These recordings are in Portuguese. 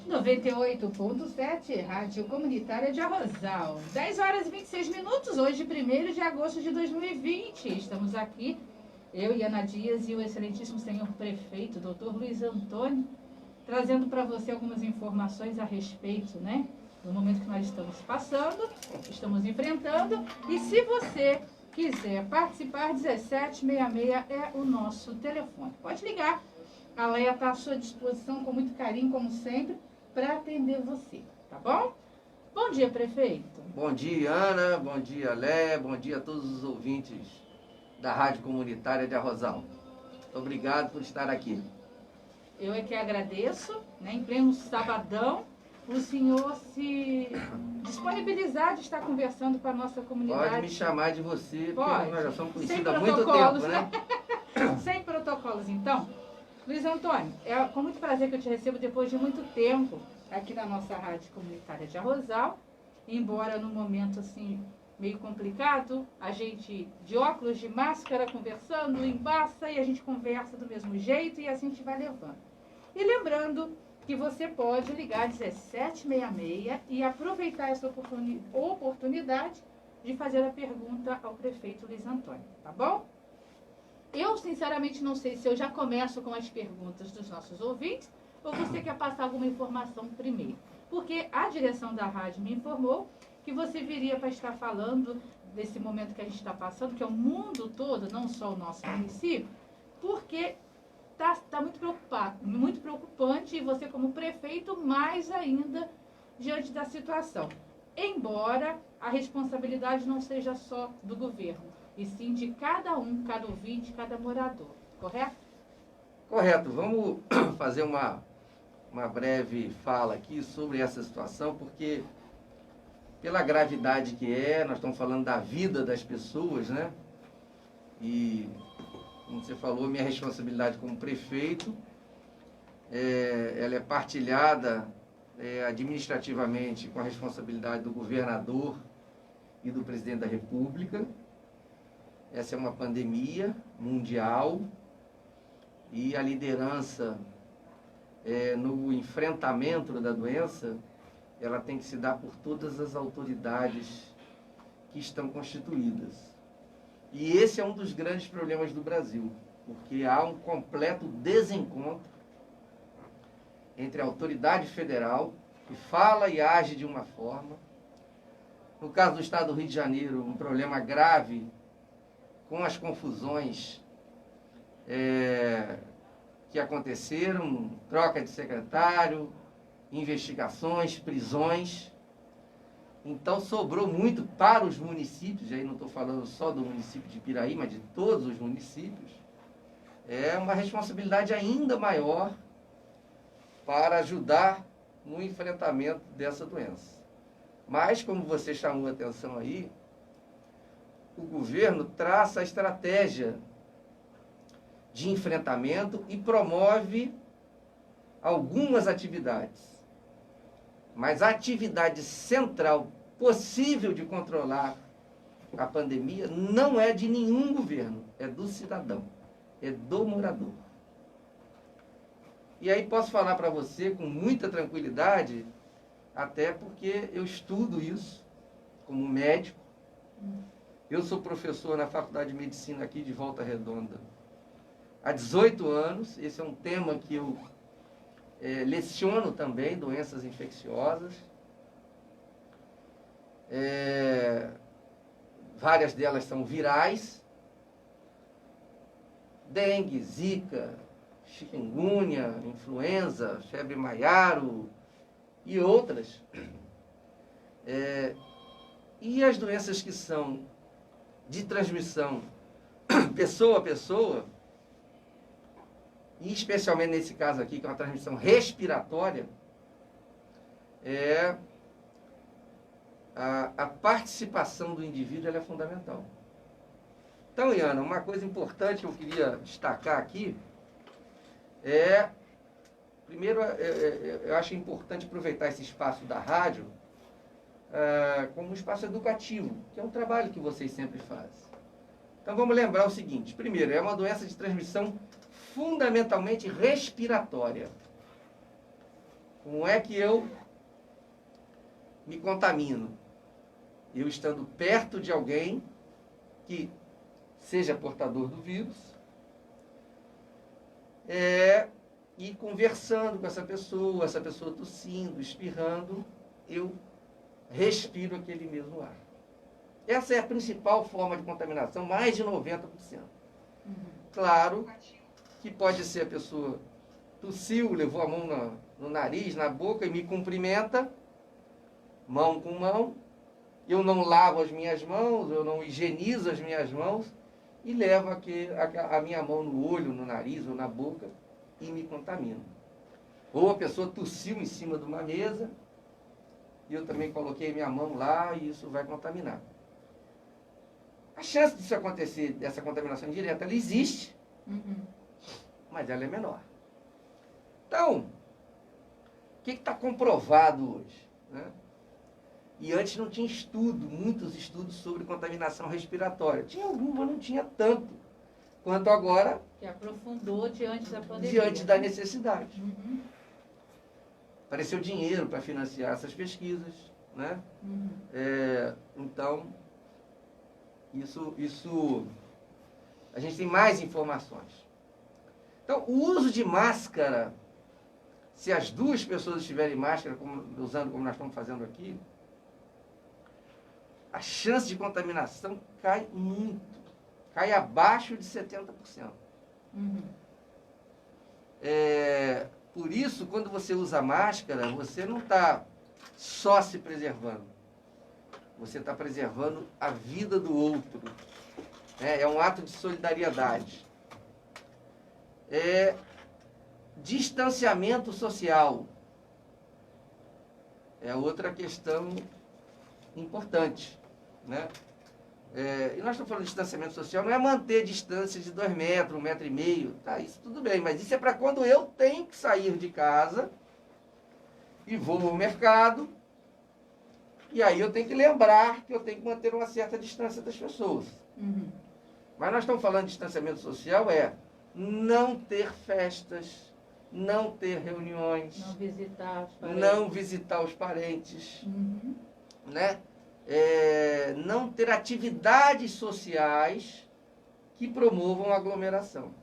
98.7, Rádio Comunitária de Arrozal. 10 horas e 26 minutos, hoje, 1º de agosto de 2020. Estamos aqui, eu e Ana Dias e o excelentíssimo senhor prefeito, doutor Luiz Antônio, trazendo para você algumas informações a respeito, né, do momento que nós estamos passando, estamos enfrentando. E se você quiser participar, 1766 é o nosso telefone. Pode ligar, a Leia está à sua disposição com muito carinho, como sempre, para atender você, tá bom? Bom dia, prefeito. Bom dia, Ana. Bom dia, Léa. Bom dia a todos os ouvintes da Rádio Comunitária de Arrozal. Obrigado por estar aqui. Eu é que agradeço, né, em pleno sabadão, o senhor se disponibilizar de estar conversando com a nossa comunidade. Pode me chamar de você, Pode. porque nós já somos conhecidos Sem há muito protocolos, tempo, né? Sem protocolos, então. Luiz Antônio, é com muito prazer que eu te recebo depois de muito tempo aqui na nossa Rádio Comunitária de Arrozal, embora num momento assim meio complicado, a gente de óculos, de máscara, conversando, embaça e a gente conversa do mesmo jeito e assim a gente vai levando. E lembrando que você pode ligar 1766 e aproveitar essa oportunidade de fazer a pergunta ao prefeito Luiz Antônio, tá bom? Eu, sinceramente, não sei se eu já começo com as perguntas dos nossos ouvintes ou você quer passar alguma informação primeiro. Porque a direção da rádio me informou que você viria para estar falando desse momento que a gente está passando, que é o mundo todo, não só o nosso município, porque tá muito preocupante, e você como prefeito mais ainda diante da situação. Embora a responsabilidade não seja só do governo, e sim de cada um, cada ouvinte, cada morador, correto? Correto. Vamos fazer uma breve fala aqui sobre essa situação, porque pela gravidade que nós estamos falando da vida das pessoas, né? E, como você falou, minha responsabilidade como prefeito, ela é partilhada administrativamente com a responsabilidade do governador e do presidente da República. Essa é uma pandemia mundial e a liderança no enfrentamento da doença, ela tem que se dar por todas as autoridades que estão constituídas. E esse é um dos grandes problemas do Brasil, porque há um completo desencontro entre a autoridade federal, que fala e age de uma forma. No caso do Estado do Rio de Janeiro, um problema grave com as confusões que aconteceram, troca de secretário, investigações, prisões. Então sobrou muito para os municípios, e aí não estou falando só do município de Piraí, mas de todos os municípios. É uma responsabilidade ainda maior para ajudar no enfrentamento dessa doença. Mas, como você chamou a atenção aí, o governo traça a estratégia de enfrentamento e promove algumas atividades. Mas a atividade central possível de controlar a pandemia não é de nenhum governo, é do cidadão, é do morador. E aí posso falar para você com muita tranquilidade, até porque eu estudo isso como médico. Eu sou professor na Faculdade de Medicina aqui de Volta Redonda há 18 anos. Esse é um tema que eu leciono também, doenças infecciosas. Várias delas são virais. Dengue, zika, chikungunya, influenza, febre maiaro e outras. E as doenças que são de transmissão pessoa a pessoa, e especialmente nesse caso aqui, que é uma transmissão respiratória, a participação do indivíduo ela é fundamental. Então, Iana, uma coisa importante que eu queria destacar aqui primeiro, eu acho importante aproveitar esse espaço da rádio como um espaço educativo, que é um trabalho que vocês sempre fazem. Então vamos lembrar o seguinte: primeiro, é uma doença de transmissão fundamentalmente respiratória. Como é que eu me contamino? Eu estando perto de alguém que seja portador do vírus, e conversando com essa pessoa tossindo, espirrando, eu respiro aquele mesmo ar. Essa é a principal forma de contaminação, mais de 90%. Claro que pode ser a pessoa tossiu, levou a mão no nariz, na boca e me cumprimenta, mão com mão, eu não lavo as minhas mãos, eu não higienizo as minhas mãos e levo a minha mão no olho, no nariz ou na boca e me contamino. Ou a pessoa tossiu em cima de uma mesa e eu também coloquei minha mão lá e isso vai contaminar. A chance disso acontecer, dessa contaminação indireta, ela existe, mas ela é menor. Então, o que está comprovado hoje? Né? E antes não tinha muitos estudos sobre contaminação respiratória. Tinha algum, mas não tinha tanto quanto agora. Que aprofundou diante da pandemia. Diante da necessidade. Apareceu dinheiro para financiar essas pesquisas. Né? Então, isso a gente tem mais informações. Então, o uso de máscara, se as duas pessoas estiverem máscara, usando como nós estamos fazendo aqui, a chance de contaminação cai muito. Cai abaixo de 70%. Por isso, quando você usa máscara, você não está só se preservando. Você está preservando a vida do outro. É um ato de solidariedade. Distanciamento social. É outra questão importante. Né? E nós estamos falando de distanciamento social, não é manter distância de 2 metros, 1,5 metro, tá, isso tudo bem, mas isso é para quando eu tenho que sair de casa e vou ao mercado, e aí eu tenho que lembrar que eu tenho que manter uma certa distância das pessoas. Mas nós estamos falando de distanciamento social, não ter festas, não ter reuniões, não visitar os parentes, né? Não ter atividades sociais que promovam a aglomeração.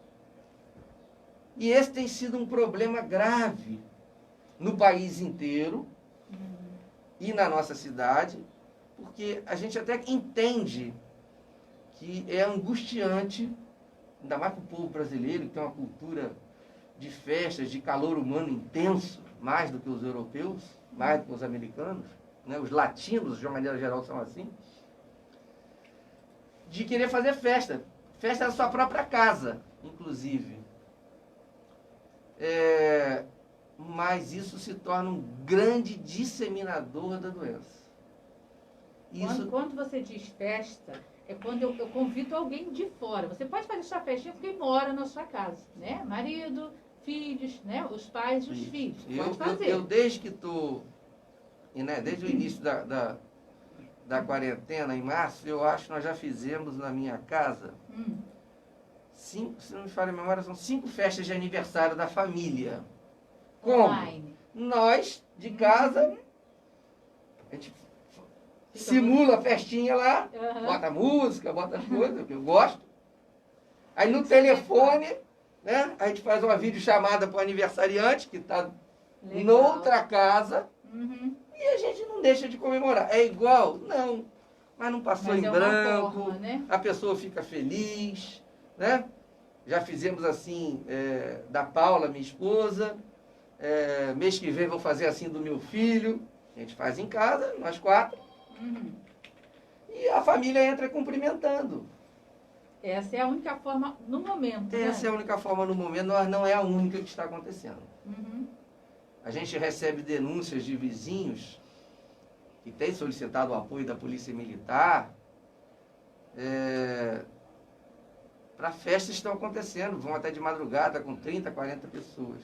E esse tem sido um problema grave no país inteiro e na nossa cidade, porque a gente até entende que é angustiante, ainda mais para o povo brasileiro, que tem uma cultura de festas, de calor humano intenso, mais do que os europeus, mais do que os americanos, né? Os latinos, de uma maneira geral, são assim, de querer fazer festa. Festa na sua própria casa, inclusive. Mas isso se torna um grande disseminador da doença. Quando você diz festa, é quando eu convido alguém de fora. Você pode fazer sua festinha com quem mora na sua casa, né? Marido, filhos, né? Os pais e os filhos. Pode fazer. Eu desde que estou... Né, desde o início da quarentena, em março, eu acho que nós já fizemos na minha casa, se não me falha a memória, são 5 festas de aniversário da família. Como? Online. Nós, de casa, a gente simula a festinha lá, bota música, bota as coisas, que eu gosto. Aí no telefone, né, a gente faz uma videochamada para o aniversariante, que está noutra casa, e a gente não deixa de comemorar. É igual? Não. Mas não passou em branco, forma, né? A pessoa fica feliz, né? Já fizemos assim, da Paula, minha esposa, mês que vem vou fazer assim do meu filho, a gente faz em casa, nós 4, e a família entra cumprimentando. Essa é a única forma no momento, Essa é a única forma no momento, mas não é a única que está acontecendo. A gente recebe denúncias de vizinhos que têm solicitado o apoio da Polícia Militar para festas que estão acontecendo, vão até de madrugada com 30, 40 pessoas.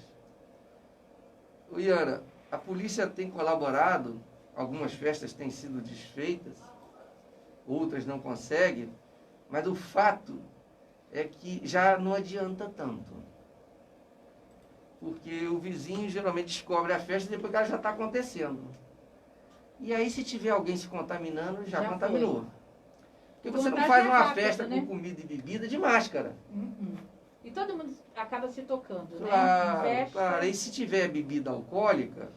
Iana, a polícia tem colaborado, algumas festas têm sido desfeitas, outras não conseguem, mas o fato é que já não adianta tanto. porque o vizinho geralmente descobre a festa depois que ela já está acontecendo. E aí, se tiver alguém se contaminando, já contaminou. Foi. Porque você não faz uma festa com comida e bebida de máscara. E todo mundo acaba se tocando, Claro, né? claro. E se tiver bebida alcoólica,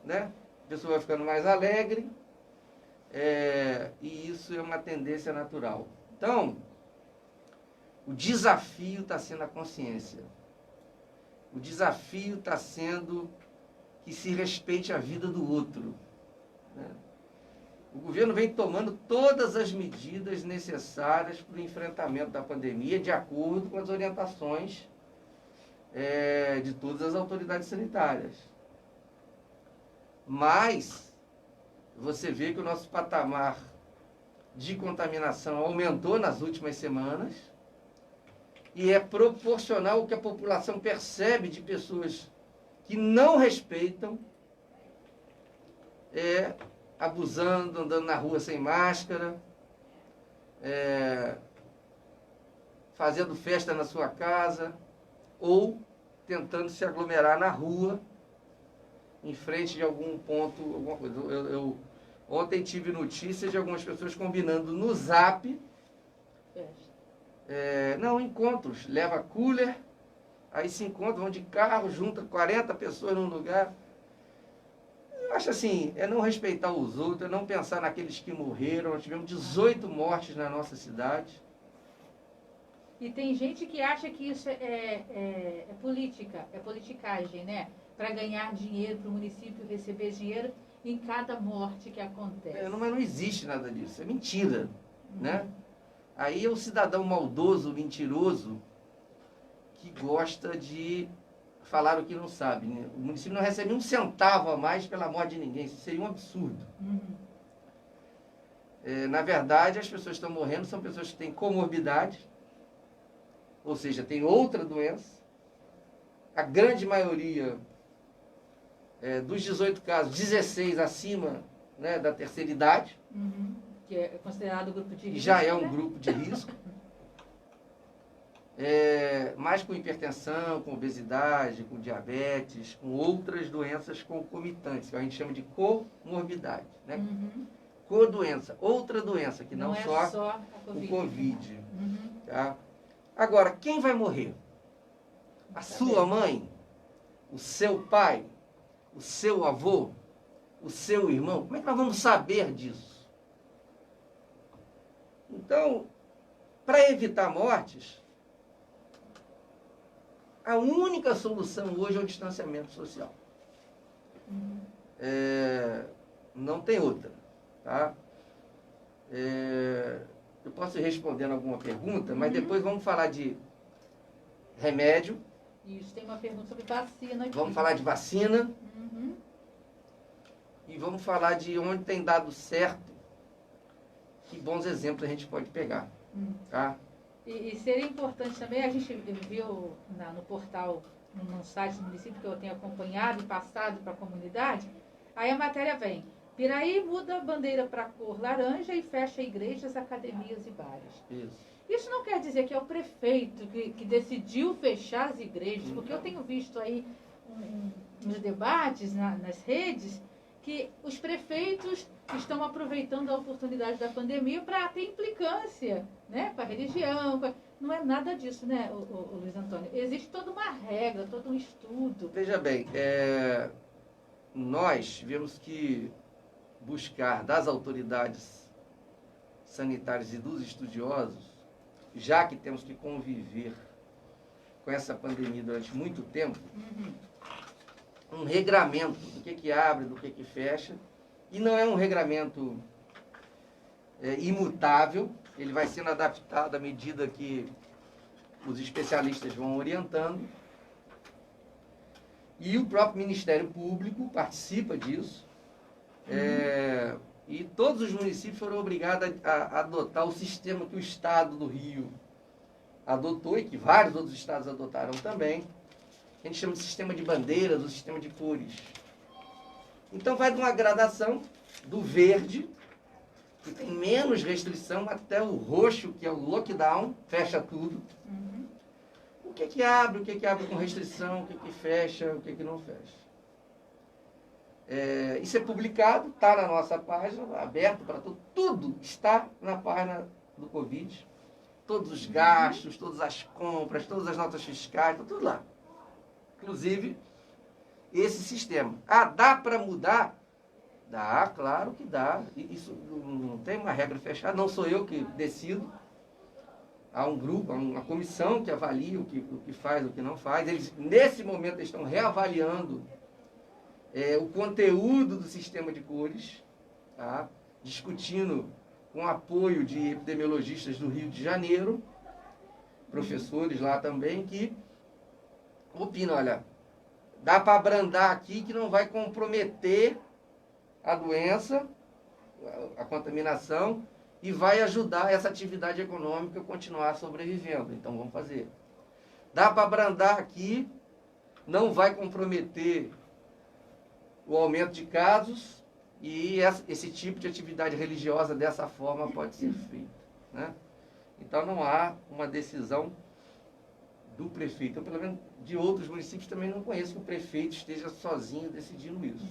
né? A pessoa vai ficando mais alegre. E isso é uma tendência natural. Então, o desafio está sendo a consciência. O desafio está sendo que se respeite a vida do outro, né? O governo vem tomando todas as medidas necessárias para o enfrentamento da pandemia, de acordo com as orientações de todas as autoridades sanitárias. Mas você vê que o nosso patamar de contaminação aumentou nas últimas semanas e é proporcional ao que a população percebe de pessoas que não respeitam, abusando, andando na rua sem máscara, fazendo festa na sua casa ou tentando se aglomerar na rua, em frente de algum ponto, alguma coisa. Eu ontem tive notícias de algumas pessoas combinando no Zap, encontros, leva cooler, aí se encontram, vão de carro, junta 40 pessoas num lugar. Eu acho assim, é não respeitar os outros, é não pensar naqueles que morreram. Nós tivemos 18 mortes na nossa cidade. E tem gente que acha que isso é política, é politicagem, né? Para ganhar dinheiro, para o município receber dinheiro em cada morte que acontece. Mas não existe nada disso, é mentira, né? Aí é o cidadão maldoso, mentiroso, que gosta de falar o que não sabe, né? O município não recebe um centavo a mais pela morte de ninguém, isso seria um absurdo. Na verdade, as pessoas que estão morrendo são pessoas que têm comorbidade, ou seja, têm outra doença. A grande maioria dos 18 casos, 16 acima, né, da terceira idade. Que é considerado grupo de risco. Já é um grupo de risco. Mais com hipertensão, com obesidade, com diabetes, com outras doenças concomitantes, que a gente chama de comorbidade, né? Co-doença, outra doença, que não só o Covid. Tá? Agora, quem vai morrer? A sua mãe? O seu pai? O seu avô? O seu irmão? Como é que nós vamos saber disso? Então, para evitar mortes, a única solução hoje é o distanciamento social. Não tem outra. Tá? Eu posso ir respondendo alguma pergunta, mas depois vamos falar de remédio. Isso, tem uma pergunta sobre vacina aqui. Vamos falar de vacina. E vamos falar de onde tem dado certo. Que bons exemplos a gente pode pegar. Tá? E seria importante também, a gente viu no portal, no site do município que eu tenho acompanhado e passado para a comunidade, aí a matéria vem: Piraí muda a bandeira para a cor laranja e fecha igrejas, academias e bares. Isso não quer dizer que é o prefeito que decidiu fechar as igrejas, porque eu tenho visto aí nos debates, nas redes, que os prefeitos estão aproveitando a oportunidade da pandemia para ter implicância, né, com a religião. Não é nada disso, né, o Luiz Antônio? Existe toda uma regra, todo um estudo. Veja bem, nós tivemos que buscar das autoridades sanitárias e dos estudiosos, já que temos que conviver com essa pandemia durante muito tempo, um regramento do que abre, do que fecha, e não é um regramento imutável, ele vai sendo adaptado à medida que os especialistas vão orientando, e o próprio Ministério Público participa disso, e todos os municípios foram obrigados a adotar o sistema que o Estado do Rio adotou e que vários outros estados adotaram também. A gente chama de sistema de bandeiras, o sistema de cores. Então vai de uma gradação do verde, que tem menos restrição, até o roxo, que é o lockdown, fecha tudo. O o que que abre com restrição, o que fecha, o que não fecha. Isso é publicado, está na nossa página, aberto para tudo está na página do Covid. Todos os gastos, todas as compras, todas as notas fiscais, está tudo lá. Inclusive, esse sistema. Dá para mudar? Dá, claro que dá. Isso não tem uma regra fechada, não sou eu que decido. Há um grupo, há uma comissão que avalia o que faz, o que não faz. Eles, nesse momento, estão reavaliando o conteúdo do sistema de cores, tá? Discutindo com apoio de epidemiologistas do Rio de Janeiro, professores lá também, que opinam, olha, dá para abrandar aqui que não vai comprometer a doença, a contaminação, e vai ajudar essa atividade econômica a continuar sobrevivendo. Então vamos fazer. Dá para abrandar aqui, não vai comprometer o aumento de casos, e esse tipo de atividade religiosa dessa forma pode ser feita, né? Então não há uma decisão do prefeito. Eu, pelo menos de outros municípios, também não conheço que o prefeito esteja sozinho decidindo isso.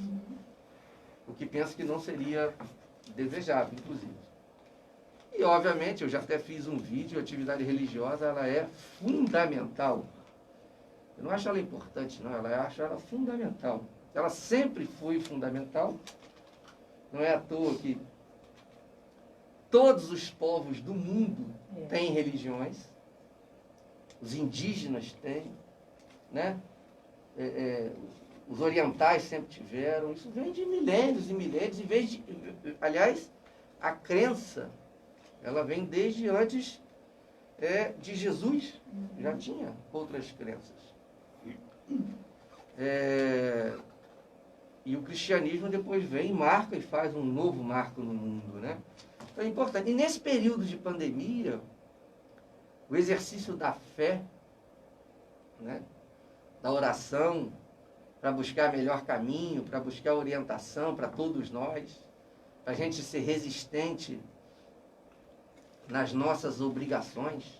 O que penso que não seria desejável, inclusive. E, obviamente, eu já até fiz um vídeo, a atividade religiosa ela é fundamental. Eu não acho ela importante, não. Eu acho ela fundamental. Ela sempre foi fundamental. Não é à toa que todos os povos do mundo têm religiões. Os indígenas têm, né? Os orientais sempre tiveram. Isso vem de milênios e milênios. Aliás, a crença, ela vem desde antes de Jesus. Já tinha outras crenças. E o cristianismo depois vem, marca e faz um novo marco no mundo, né? Então é importante. E nesse período de pandemia, o exercício da fé, né? Da oração, para buscar melhor caminho, para buscar orientação para todos nós, para a gente ser resistente nas nossas obrigações,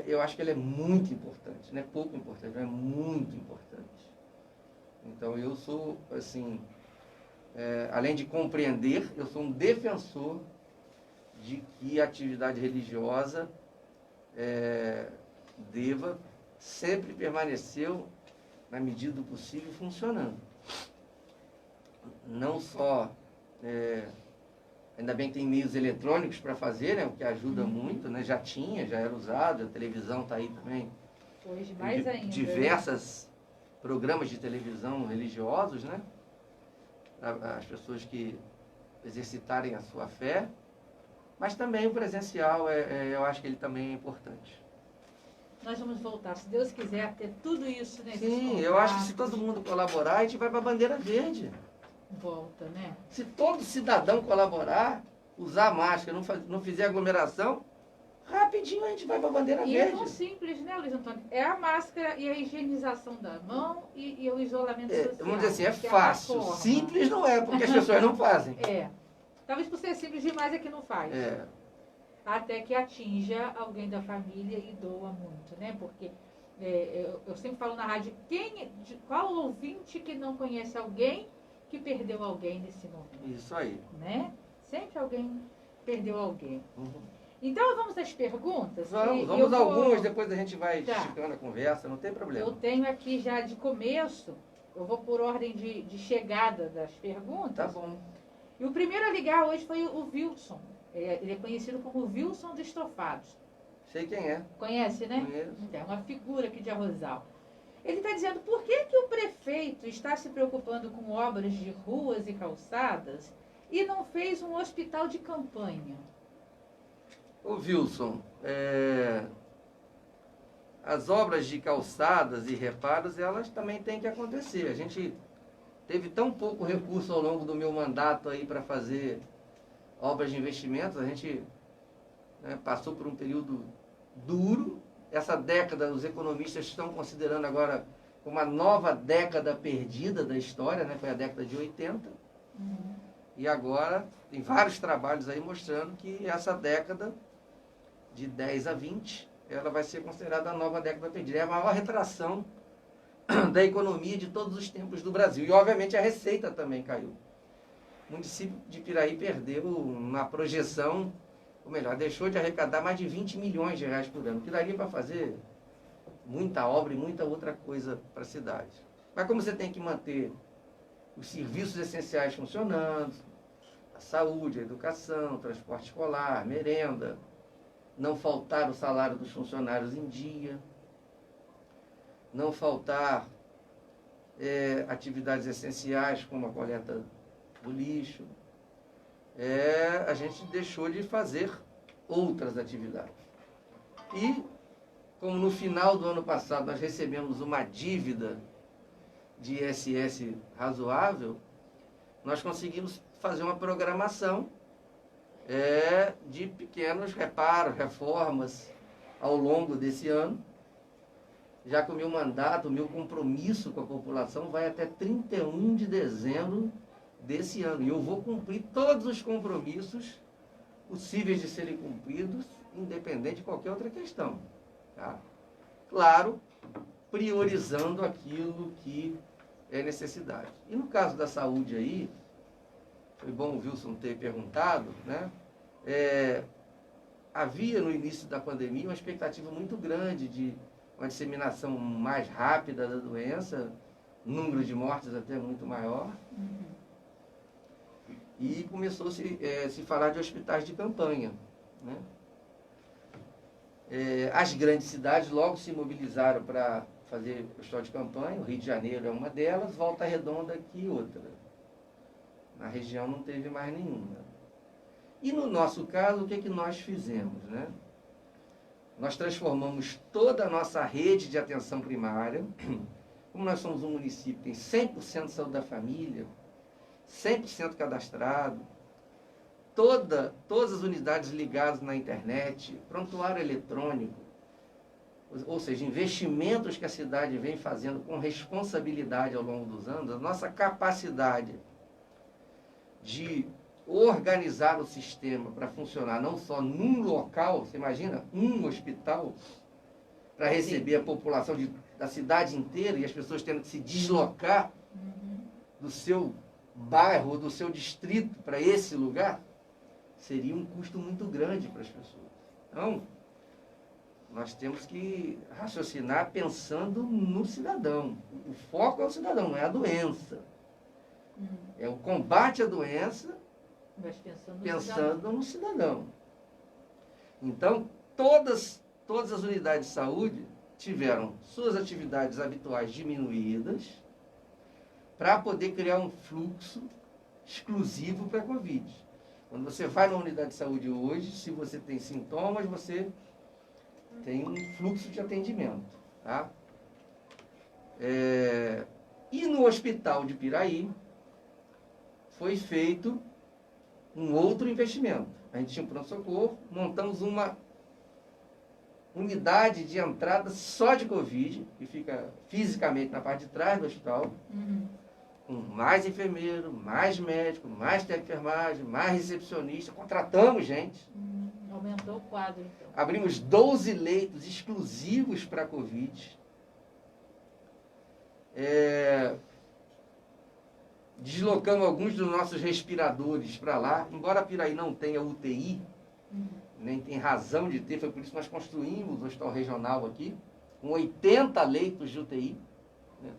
eu acho que ele é muito importante, não é pouco importante, é muito importante. Então eu sou, assim, além de compreender, eu sou um defensor de que a atividade religiosa deva sempre permanecer, na medida do possível, funcionando. Não só, ainda bem que tem meios eletrônicos para fazer, né, o que ajuda muito, né, já era usado, a televisão está aí também. Hoje mais ainda. Diversas programas de televisão religiosos, né? As pessoas que exercitarem a sua fé, mas também o presencial, eu acho que ele também é importante. Nós vamos voltar, se Deus quiser, a ter tudo isso, né? Sim, eu acho que se todo mundo colaborar, a gente vai para a bandeira verde. Volta, né? Se todo cidadão colaborar, usar máscara, não fizer aglomeração, rapidinho a gente vai para a bandeira verde. E é tão simples, né, Luiz Antônio? É a máscara e a higienização da mão e o isolamento social. Vamos dizer assim, é fácil. Simples não é, porque as pessoas não fazem. Talvez por ser simples demais é que não faz. Até que atinja alguém da família e doa muito, né? Porque eu sempre falo na rádio, qual ouvinte que não conhece alguém que perdeu alguém nesse momento? Isso aí. Né? Sempre alguém perdeu alguém. Então, vamos às perguntas? Vamos algumas, depois a gente vai esticando a conversa, não tem problema. Eu tenho aqui já de começo, eu vou por ordem de chegada das perguntas. Tá bom. E o primeiro a ligar hoje foi o Wilson. Ele é conhecido como Wilson dos Estofados. Sei quem é. Conhece, né? Conheço. É uma figura aqui de Arrozal. Ele está dizendo, por que o prefeito está se preocupando com obras de ruas e calçadas e não fez um hospital de campanha? Ô Wilson, as obras de calçadas e reparos, elas também têm que acontecer. A gente teve tão pouco recurso ao longo do meu mandato aí para fazer obras de investimentos, a gente passou por um período duro. Essa década, os economistas estão considerando agora uma nova década perdida da história, né? Foi a década de 80. E agora tem vários trabalhos aí mostrando que essa década de 10 a 20 ela vai ser considerada a nova década perdida. É a maior retração da economia de todos os tempos do Brasil. E, obviamente, a receita também caiu. O município de Piraí perdeu uma projeção, ou melhor, deixou de arrecadar mais de 20 milhões de reais por ano, que daria para fazer muita obra e muita outra coisa para a cidade. Mas como você tem que manter os serviços essenciais funcionando, a saúde, a educação, o transporte escolar, merenda, não faltar o salário dos funcionários em dia, não faltar atividades essenciais como a coleta do lixo, a gente deixou de fazer outras atividades. E, como no final do ano passado nós recebemos uma dívida de ISS razoável, nós conseguimos fazer uma programação de pequenos reparos, reformas ao longo desse ano, já que o meu mandato, o meu compromisso com a população vai até 31 de dezembro desse ano. E eu vou cumprir todos os compromissos possíveis de serem cumpridos, independente de qualquer outra questão. Tá? Claro, priorizando aquilo que é necessidade. E no caso da saúde aí, foi bom o Wilson ter perguntado, né? Havia no início da pandemia uma expectativa muito grande de uma disseminação mais rápida da doença, número de mortes até muito maior. E começou-se se falar de hospitais de campanha, né? As grandes cidades logo se mobilizaram para fazer hospital de campanha. O Rio de Janeiro é uma delas, Volta Redonda aqui outra. Na região não teve mais nenhuma. E no nosso caso, o que é que nós fizemos, né? Nós transformamos toda a nossa rede de atenção primária, como nós somos um município que tem 100% de saúde da família, 100% cadastrado, todas as unidades ligadas na internet, prontuário eletrônico, ou seja, investimentos que a cidade vem fazendo com responsabilidade ao longo dos anos, a nossa capacidade de organizar o sistema para funcionar não só num local, você imagina, um hospital, para receber a população da cidade inteira e as pessoas tendo que se deslocar do seu bairro ou do seu distrito para esse lugar, seria um custo muito grande para as pessoas. Então, nós temos que raciocinar pensando no cidadão. O foco é o cidadão, não é a doença. É o combate à doença, mas pensando no cidadão. Então, todas as unidades de saúde tiveram suas atividades habituais diminuídas para poder criar um fluxo exclusivo para a Covid. Quando você vai na unidade de saúde hoje, se você tem sintomas, você tem um fluxo de atendimento. Tá? E no hospital de Piraí, foi feito um outro investimento. A gente tinha um pronto-socorro, montamos uma unidade de entrada só de Covid, que fica fisicamente na parte de trás do hospital, com mais enfermeiro, mais médico, mais técnico de enfermagem, mais recepcionista, contratamos gente. Aumentou o quadro, então. Abrimos 12 leitos exclusivos para Covid. Deslocamos alguns dos nossos respiradores para lá, embora Piraí não tenha UTI, nem tem razão de ter, foi por isso que nós construímos o hospital regional aqui, com 80 leitos de UTI. Né?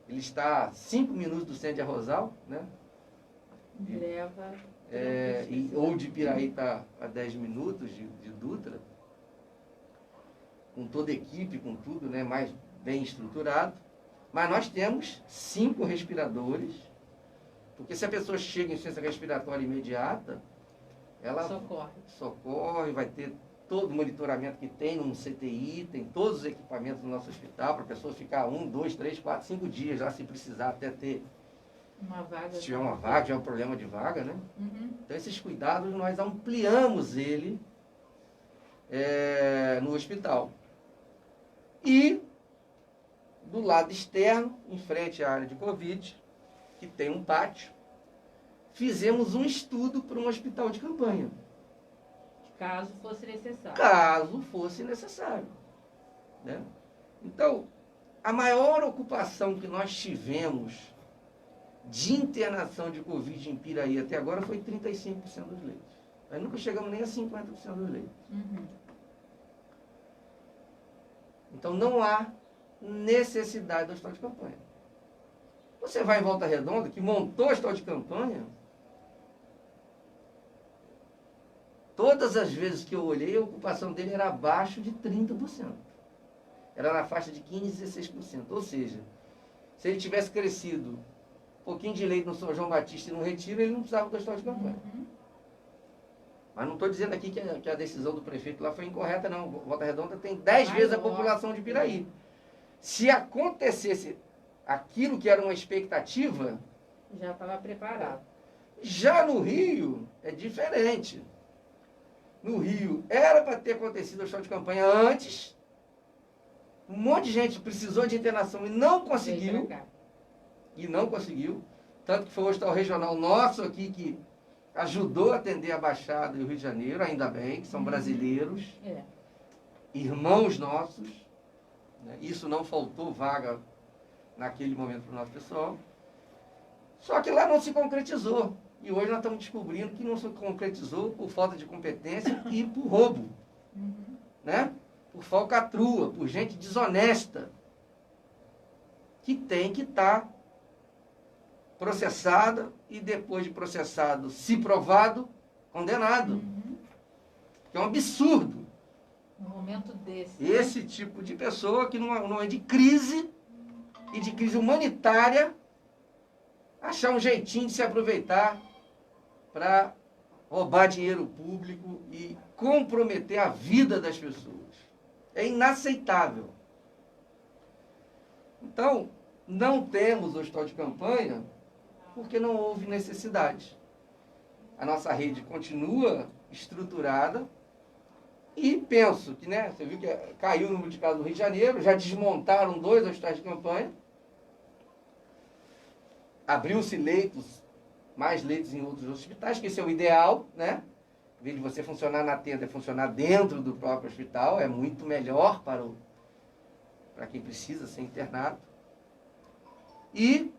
Ele está a 5 minutos do centro de Arrozal, né? Ou de Piraí está a 10 minutos de Dutra, com toda a equipe, com tudo, né? Mais bem estruturado. Mas nós temos 5 respiradores, porque se a pessoa chega em insuficiência respiratória imediata, ela socorre, vai ter todo o monitoramento que tem no CTI, tem todos os equipamentos no nosso hospital, para a pessoa ficar 1, 2, 3, 4, 5 dias lá, se precisar, até ter uma vaga. Se tiver uma vaga, tiver um problema de vaga, né? Então, esses cuidados, nós ampliamos ele no hospital. E do lado externo, em frente à área de Covid, que tem um pátio, fizemos um estudo para um hospital de campanha. Caso fosse necessário. Caso fosse necessário. Né? Então, a maior ocupação que nós tivemos de internação de Covid em Piraí até agora foi 35% dos leitos. Nós nunca chegamos nem a 50% dos leitos. Uhum. Então, não há necessidade do hospital de campanha. Você vai em Volta Redonda, que montou o hospital de campanha, todas as vezes que eu olhei, a ocupação dele era abaixo de 30%. Era na faixa de 15%, 16%. Ou seja, se ele tivesse crescido um pouquinho de leito no São João Batista e no Retiro, ele não precisava do hospital de campanha. Uhum. Mas não estou dizendo aqui que a decisão do prefeito lá foi incorreta, não. Volta Redonda tem 10 vezes a população de Piraí. Se acontecesse aquilo que era uma expectativa... Já estava preparado. Já no Rio, é diferente. No Rio, era para ter acontecido o hospital de campanha antes. Um monte de gente precisou de internação e não conseguiu. E não conseguiu. Tanto que foi o hospital regional nosso aqui que ajudou a atender a Baixada e o Rio de Janeiro, ainda bem, que são brasileiros, irmãos nossos. Né? Isso não faltou vaga naquele momento para o nosso pessoal. Só que lá não se concretizou. E hoje nós estamos descobrindo que não se concretizou por falta de competência e por roubo. Uhum. Né? Por falcatrua, por gente desonesta, que tem que estar processada e depois de processado, se provado, condenado. Uhum. Que é um absurdo. No momento desse. Esse tipo de pessoa que não é de crise e de crise humanitária, achar um jeitinho de se aproveitar para roubar dinheiro público e comprometer a vida das pessoas. É inaceitável. Então, não temos hospital de campanha porque não houve necessidade. A nossa rede continua estruturada e penso que, né, você viu que caiu o número de casos no Rio de Janeiro, já desmontaram 2 hospitais de campanha, abriu-se leitos, mais leitos em outros hospitais, que esse é o ideal, né? Em vez de você funcionar na tenda, é funcionar dentro do próprio hospital, é muito melhor para quem precisa ser internado. E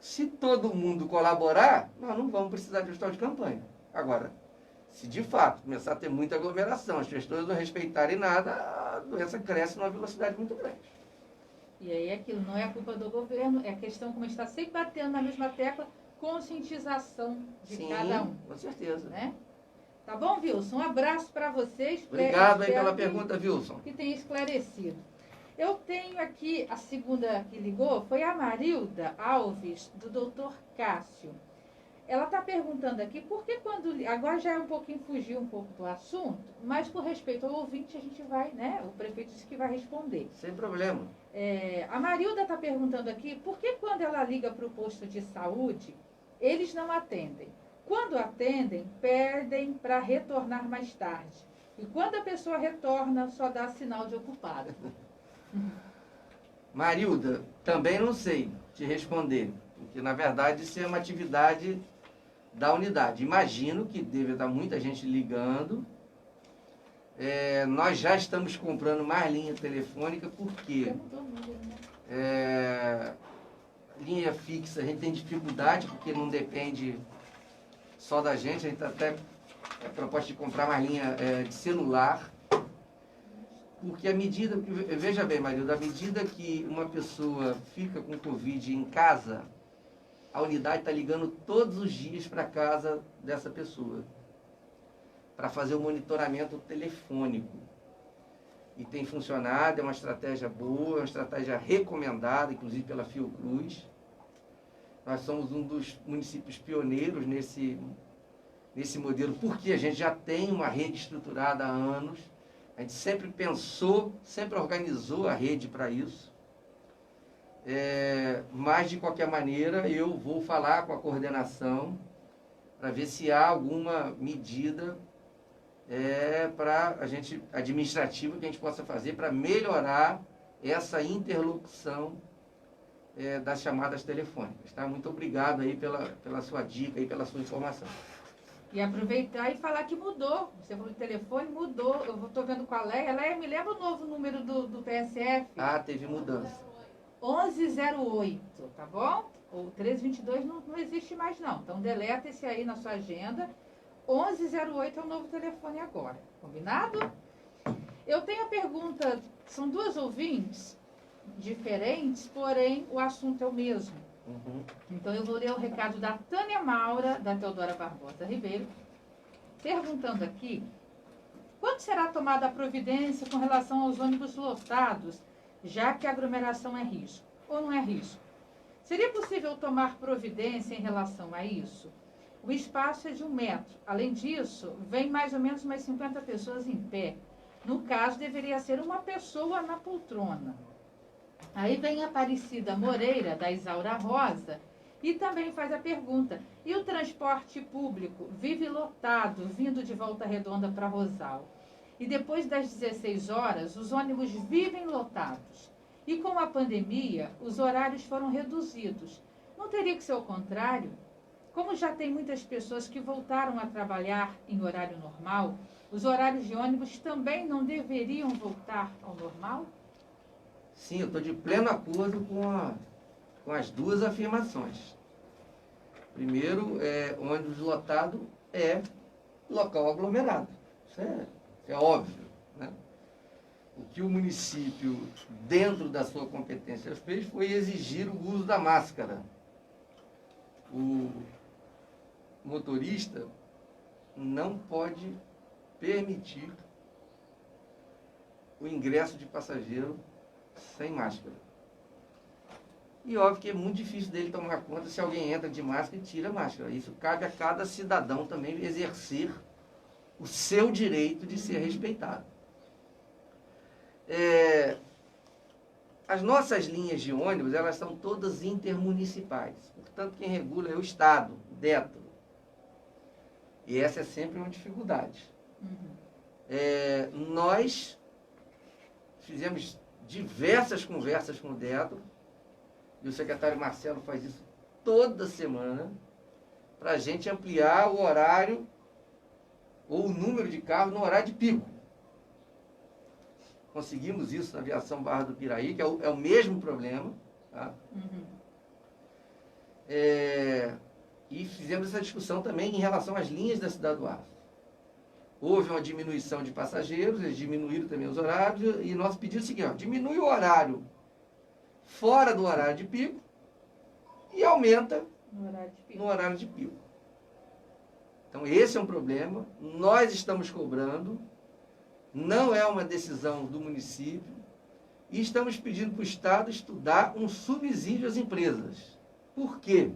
se todo mundo colaborar, nós não vamos precisar de hospital de campanha. Agora, se de fato começar a ter muita aglomeração, as pessoas não respeitarem nada, a doença cresce numa velocidade muito grande. E aí aquilo não é a culpa do governo, é a questão, como a gente está sempre batendo na mesma tecla, conscientização de cada um. Com certeza. Né? Tá bom, Wilson? Um abraço para vocês. Obrigado aí pela pergunta, Wilson. Que tenha esclarecido. Eu tenho aqui, a segunda que ligou, foi a Marilda Alves, do Dr. Cássio. Ela está perguntando aqui, por que quando... Agora já é um pouquinho, fugiu um pouco do assunto, mas por respeito ao ouvinte a gente vai, né? O prefeito disse que vai responder. Sem problema. A Marilda está perguntando aqui, por que quando ela liga para o posto de saúde, eles não atendem? Quando atendem, perdem para retornar mais tarde. E quando a pessoa retorna, só dá sinal de ocupado. Marilda, também não sei te responder, porque na verdade isso é uma atividade da unidade. Imagino que deve estar muita gente ligando. Nós já estamos comprando mais linha telefônica, porque linha fixa a gente tem dificuldade, porque não depende só da gente, a gente até proposta de comprar mais linha de celular. Porque veja bem, Marilda, à medida que uma pessoa fica com Covid em casa, a unidade está ligando todos os dias para a casa dessa pessoa, para fazer o monitoramento telefônico. E tem funcionado, é uma estratégia boa, é uma estratégia recomendada, inclusive pela Fiocruz. Nós somos um dos municípios pioneiros nesse modelo, porque a gente já tem uma rede estruturada há anos. A gente sempre pensou, sempre organizou a rede para isso. Mas, de qualquer maneira, eu vou falar com a coordenação para ver se há alguma medida administrativa que a gente possa fazer para melhorar essa interlocução das chamadas telefônicas. Tá? Muito obrigado aí pela sua dica e pela sua informação. E aproveitar e falar que mudou. Você falou de telefone, mudou. Eu estou vendo com a Leia. Leia, me lembra o novo número do PSF? Ah, teve mudança. 1108, tá bom? O 1322 não existe mais, não. Então, deleta esse aí na sua agenda. 1108 é o novo telefone agora. Combinado? Eu tenho a pergunta, são duas ouvintes diferentes, porém o assunto é o mesmo. Uhum. Então eu vou ler o recado da Tânia Maura, da Teodora Barbosa Ribeiro, perguntando aqui, quando será tomada a providência com relação aos ônibus lotados, já que a aglomeração é risco, ou não é risco? Seria possível tomar providência em relação a isso? O espaço é de 1 metro. Além disso, vem mais ou menos umas 50 pessoas em pé. No caso, deveria ser uma pessoa na poltrona. Aí vem a Aparecida Moreira, da Isaura Rosa, e também faz a pergunta, e o transporte público vive lotado, vindo de Volta Redonda para Rosal? E depois das 16 horas, os ônibus vivem lotados. E com a pandemia, os horários foram reduzidos. Não teria que ser o contrário? Como já tem muitas pessoas que voltaram a trabalhar em horário normal, os horários de ônibus também não deveriam voltar ao normal? Sim, eu estou de pleno acordo com as duas afirmações. Primeiro, ônibus lotado é local aglomerado. Isso é óbvio, né? O que o município, dentro da sua competência, fez foi exigir o uso da máscara. O motorista não pode permitir o ingresso de passageiro sem máscara. E óbvio que é muito difícil dele tomar conta se alguém entra de máscara e tira a máscara. Isso cabe a cada cidadão também exercer o seu direito de ser respeitado. As nossas linhas de ônibus, elas são todas intermunicipais. Portanto, quem regula é o Estado, o DETRO. E essa é sempre uma dificuldade. Nós fizemos diversas conversas com o DETRO, e o secretário Marcelo faz isso toda semana, para a gente ampliar o horário ou o número de carros no horário de pico. Conseguimos isso na aviação Barra do Piraí, que é o mesmo problema. Tá? E fizemos essa discussão também em relação às linhas da Cidade do Aço. Houve uma diminuição de passageiros, eles diminuíram também os horários, e nosso pedido é o seguinte, diminui o horário fora do horário de pico e aumenta no horário de pico. Então, esse é um problema, nós estamos cobrando, não é uma decisão do município, e estamos pedindo para o Estado estudar um subsídio às empresas. Por quê?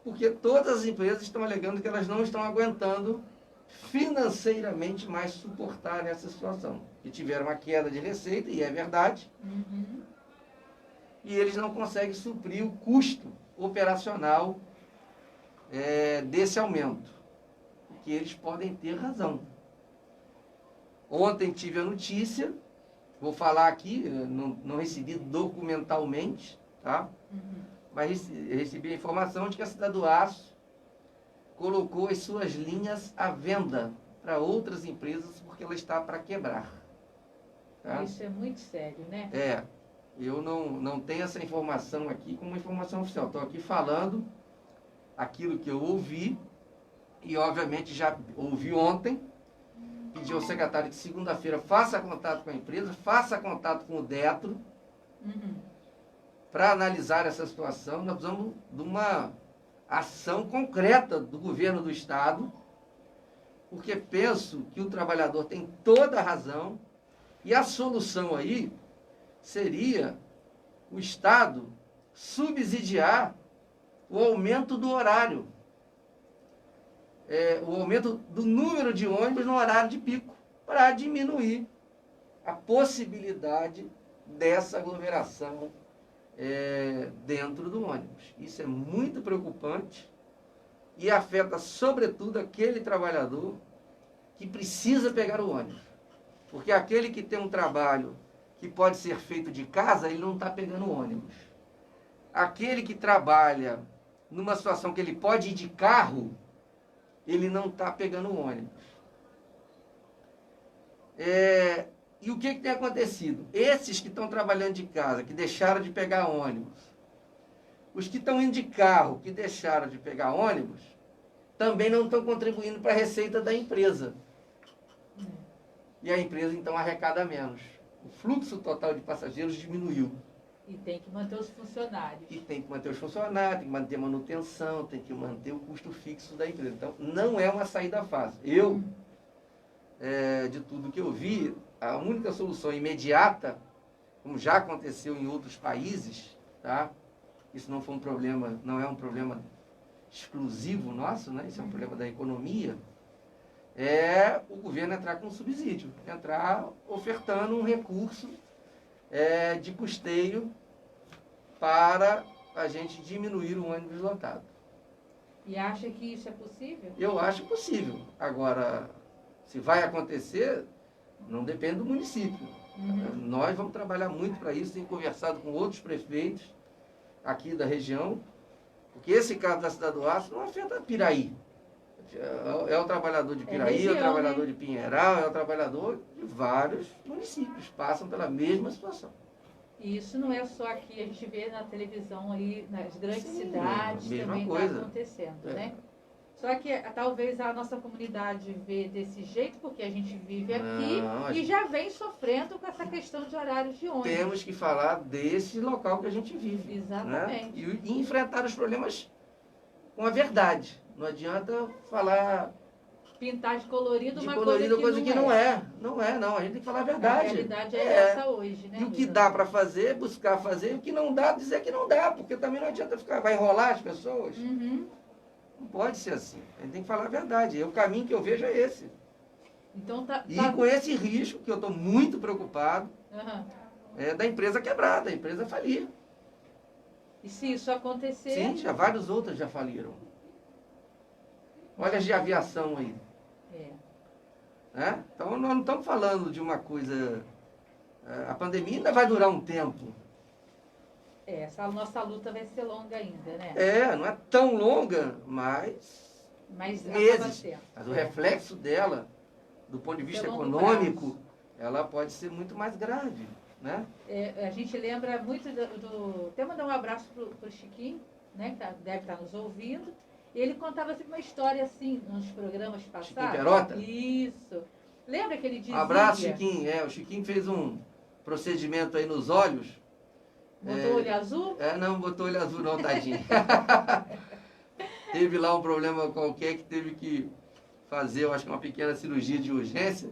Porque todas as empresas estão alegando que elas não estão aguentando financeiramente mais suportar essa situação. Que tiveram uma queda de receita, e é verdade, e eles não conseguem suprir o custo operacional desse aumento. Porque eles podem ter razão. Ontem tive a notícia, vou falar aqui, não recebi documentalmente, tá? Mas recebi a informação de que a Cidade do Aço colocou as suas linhas à venda para outras empresas porque ela está para quebrar. Tá? Isso é muito sério, né? Eu não tenho essa informação aqui como informação oficial. Estou aqui falando aquilo que eu ouvi e, obviamente, já ouvi ontem. Pedi ao secretário que segunda-feira faça contato com a empresa, faça contato com o DETRO para analisar essa situação. Nós precisamos de uma ação concreta do governo do Estado, porque penso que o trabalhador tem toda a razão e a solução aí seria o Estado subsidiar o aumento do horário, o aumento do número de ônibus no horário de pico, para diminuir a possibilidade dessa aglomeração dentro do ônibus. Isso é muito preocupante e afeta, sobretudo, aquele trabalhador que precisa pegar o ônibus. Porque aquele que tem um trabalho que pode ser feito de casa, ele não está pegando o ônibus. Aquele que trabalha numa situação que ele pode ir de carro, ele não está pegando o ônibus. E o que tem acontecido? Esses que estão trabalhando de casa, que deixaram de pegar ônibus, os que estão indo de carro, que deixaram de pegar ônibus, também não estão contribuindo para a receita da empresa. E a empresa, então, arrecada menos. O fluxo total de passageiros diminuiu. E tem que manter os funcionários. E tem que manter os funcionários, tem que manter a manutenção, tem que manter o custo fixo da empresa. Então, não é uma saída fácil. De tudo que eu vi, a única solução imediata, como já aconteceu em outros países, tá? Isso não foi um problema, não é um problema exclusivo nosso, né? Isso é um problema da economia, é o governo entrar com um subsídio, entrar ofertando um recurso de custeio para a gente diminuir o ônibus lotado. E acha que isso é possível? Eu acho possível. Agora, se vai acontecer, não depende do município. Nós vamos trabalhar muito para isso, tem conversado com outros prefeitos aqui da região, porque esse caso da Cidade do Aço não afeta Piraí. É o trabalhador de Piraí, região, é o trabalhador de Pinheiral, é o trabalhador de vários municípios, passam pela mesma situação. E isso não é só aqui, a gente vê na televisão aí, nas grandes cidades, mesma também coisa. está acontecendo, né? Só que talvez a nossa comunidade vê desse jeito, porque a gente vive aqui e já vem sofrendo com essa questão de horários de ônibus. Temos que falar desse local que a gente vive. Exatamente. Né? E enfrentar os problemas com a verdade. Não adianta falar... Pintar de colorido de uma colorido, coisa que não é. Não é, não. A gente tem que falar a verdade. A realidade é essa hoje, né? E o que dá para fazer, buscar fazer. E o que não dá, dizer que não dá. Porque também não adianta ficar... Vai enrolar as pessoas. Não pode ser assim. A gente tem que falar a verdade. O caminho que eu vejo é esse. Então, E com esse risco, que eu estou muito preocupado, da empresa quebrar, da empresa falir. E se isso acontecer... Sim, já vários outros já faliram. Olha as de aviação aí. Né? Então, nós não estamos falando de uma coisa... A pandemia ainda vai durar um tempo. Essa nossa luta vai ser longa ainda, né? Não é tão longa, mas meses. Mas o reflexo dela, do ponto de vista econômico, ela pode ser muito mais grave, né? A gente lembra muito até mandar um abraço pro Chiquinho, né? Que deve estar nos ouvindo. Ele contava sempre uma história assim, nos programas passados. Chiquinho Perota? Isso. Lembra que ele dizia... Um abraço, Chiquinho. O Chiquinho fez um procedimento aí nos olhos. Botou olho azul? Não botou olho azul não, tadinho. Teve lá um problema qualquer que teve que fazer, eu acho que uma pequena cirurgia de urgência.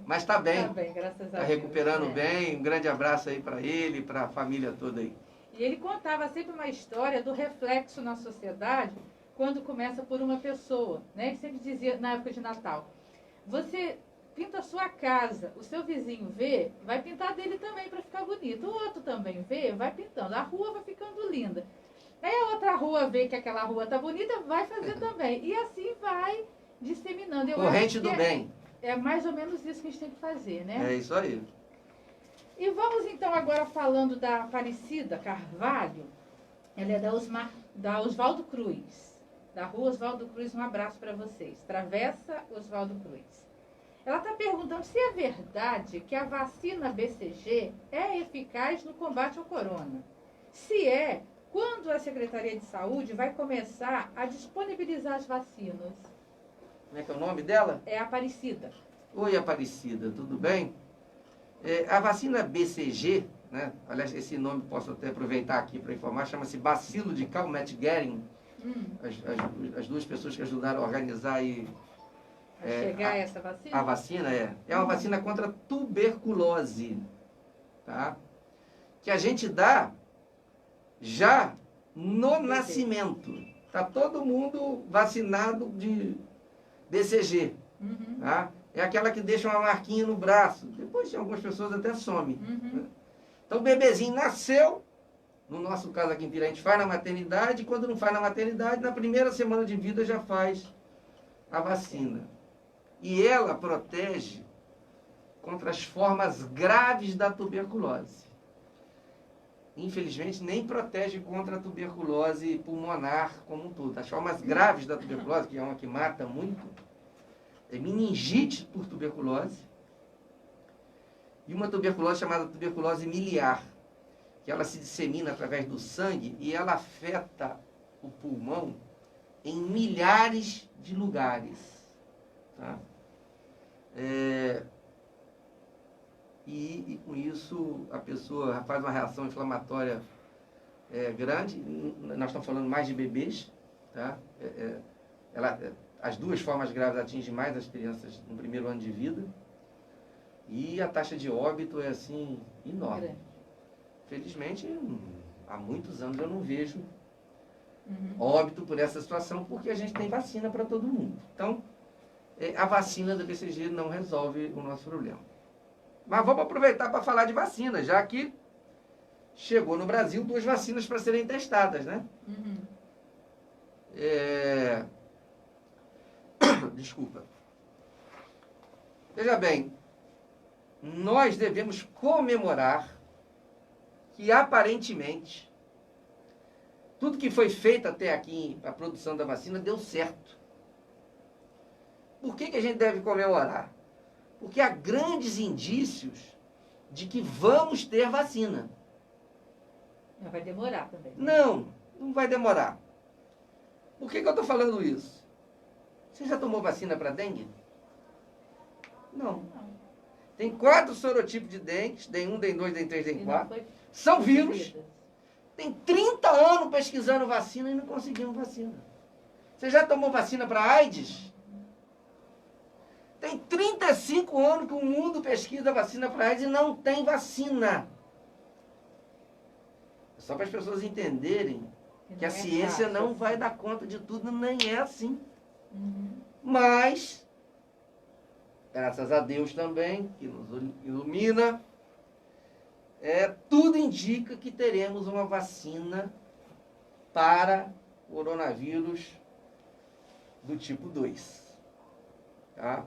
Mas está bem. Está bem, graças a Deus. Está recuperando bem. Um grande abraço aí para ele e para a família toda aí. E ele contava sempre uma história do reflexo na sociedade quando começa por uma pessoa, né? Ele sempre dizia, na época de Natal, você pinta a sua casa, o seu vizinho vê, vai pintar dele também para ficar bonito. O outro também vê, vai pintando. A rua vai ficando linda. Aí a outra rua vê que aquela rua está bonita, vai fazer também. E assim vai disseminando. Corrente do bem. É mais ou menos isso que a gente tem que fazer, né? É isso aí. E vamos então agora falando da Aparecida Carvalho. Ela é da Oswaldo Cruz. Da rua Oswaldo Cruz, um abraço para vocês. Travessa Oswaldo Cruz. Ela está perguntando se é verdade que a vacina BCG é eficaz no combate ao corona. Se é, quando a Secretaria de Saúde vai começar a disponibilizar as vacinas? Como é que é o nome dela? É Aparecida. Oi, Aparecida, tudo bem? A vacina BCG, né? Aliás, esse nome posso até aproveitar aqui para informar, chama-se bacilo de Calmette-Guerin. As duas pessoas que ajudaram a organizar aí chegar essa vacina? A vacina é uma vacina contra a tuberculose, tá? Que a gente dá já no nascimento. Tá todo mundo vacinado de BCG, tá? É aquela que deixa uma marquinha no braço. Depois, algumas pessoas até somem. Né? Então, o bebezinho nasceu. No nosso caso aqui em Pira, a gente faz na maternidade. E quando não faz na maternidade, na primeira semana de vida já faz a vacina. E ela protege contra as formas graves da tuberculose. infelizmente, nem protege contra a tuberculose pulmonar como um todo. As formas graves da tuberculose, que é uma que mata muito, é meningite por tuberculose e uma tuberculose chamada tuberculose miliar, que ela se dissemina através do sangue e ela afeta o pulmão em milhares de lugares. Tá? E com isso a pessoa faz uma reação inflamatória grande. Nós estamos falando mais de bebês. Tá? As duas formas graves atingem mais as crianças no primeiro ano de vida. E a taxa de óbito é assim enorme. Felizmente, há muitos anos eu não vejo óbito por essa situação, porque a gente tem vacina para todo mundo. Então, a vacina da BCG não resolve o nosso problema. Mas vamos aproveitar para falar de vacina, já que chegou no Brasil 2 vacinas para serem testadas, né? Desculpa. Veja bem, nós devemos comemorar que aparentemente tudo que foi feito até aqui, a produção da vacina, deu certo. Por que a gente deve comemorar? Porque há grandes indícios de que vamos ter vacina. Mas vai demorar também. Não vai demorar. Por que eu estou falando isso? Você já tomou vacina para dengue? Não. Tem 4 sorotipos de dengue, DEM1, DEM2, DEM3, DEM4. São vírus. Tem 30 anos pesquisando vacina e não conseguiram vacina. Você já tomou vacina para AIDS? Tem 35 anos que o mundo pesquisa vacina para AIDS e não tem vacina. Só para as pessoas entenderem que a ciência não vai dar conta de tudo, nem é assim. Mas, graças a Deus também, que nos ilumina, tudo indica que teremos uma vacina para coronavírus do tipo 2. Tá?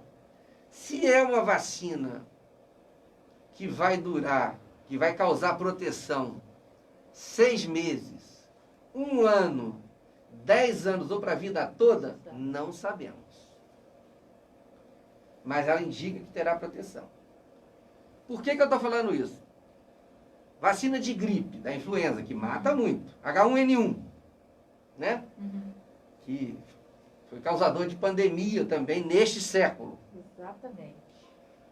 Se é uma vacina que vai durar, que vai causar proteção 6 meses, 1 ano, 10 anos ou para a vida toda, não sabemos. Mas ela indica que terá proteção. Por que eu estou falando isso? Vacina de gripe, da influenza, que mata muito. H1N1, né? Que foi causador de pandemia também neste século. Exatamente.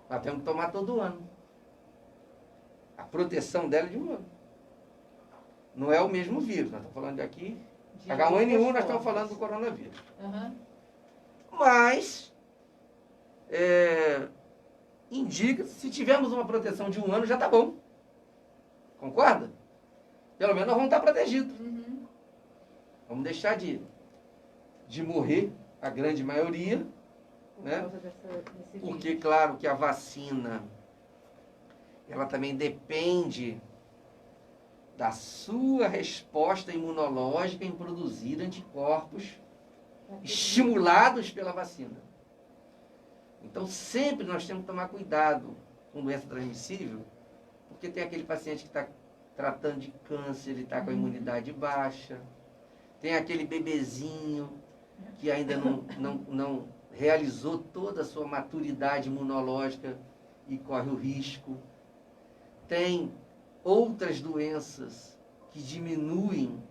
Nós temos que tomar todo ano. A proteção dela é de 1 ano. Não é o mesmo vírus. Nós estamos falando aqui de H1N1, nós estamos falando do coronavírus. Mas indica, se tivermos uma proteção de 1 ano, já está bom. Concorda? Pelo menos nós vamos estar protegidos. Vamos deixar de morrer, a grande maioria, né? Porque, claro, que a vacina, ela também depende da sua resposta imunológica em produzir anticorpos estimulados pela vacina. Então, sempre nós temos que tomar cuidado com doença transmissível, porque tem aquele paciente que está tratando de câncer, ele está com a imunidade baixa, tem aquele bebezinho que ainda não realizou toda a sua maturidade imunológica e corre o risco. Tem outras doenças que diminuem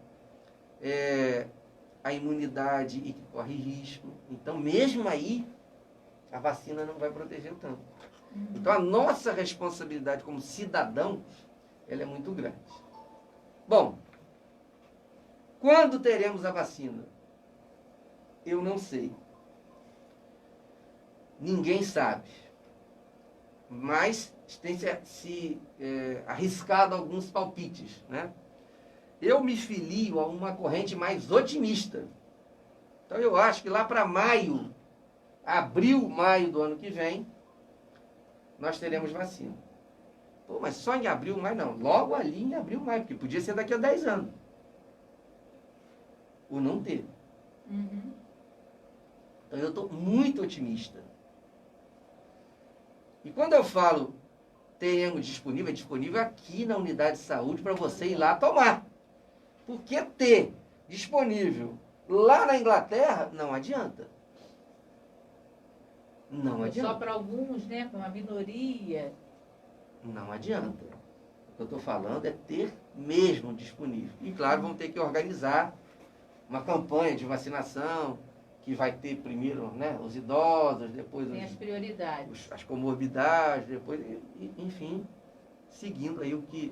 a imunidade e que corre risco. Então, mesmo aí, a vacina não vai proteger tanto. Então, a nossa responsabilidade como cidadão, ela é muito grande. Bom, quando teremos a vacina? Eu não sei. Ninguém sabe. Mas tem se arriscado alguns palpites, né? Eu me filio a uma corrente mais otimista. Então, eu acho que lá para maio, abril, maio do ano que vem, nós teremos vacina. Pô, mas só em abril, maio não. Logo ali em abril, maio, porque podia ser daqui a 10 anos. Ou não ter. Então eu estou muito otimista. E quando eu falo temos disponível, é disponível aqui na unidade de saúde para você ir lá tomar. Porque ter disponível lá na Inglaterra não adianta. Não adianta. Só para alguns, né? Para uma minoria. Não adianta. O que eu estou falando é ter mesmo disponível. E claro, vamos ter que organizar uma campanha de vacinação, que vai ter primeiro, né, os idosos, depois tem as prioridades. As comorbidades, depois, enfim, seguindo aí o que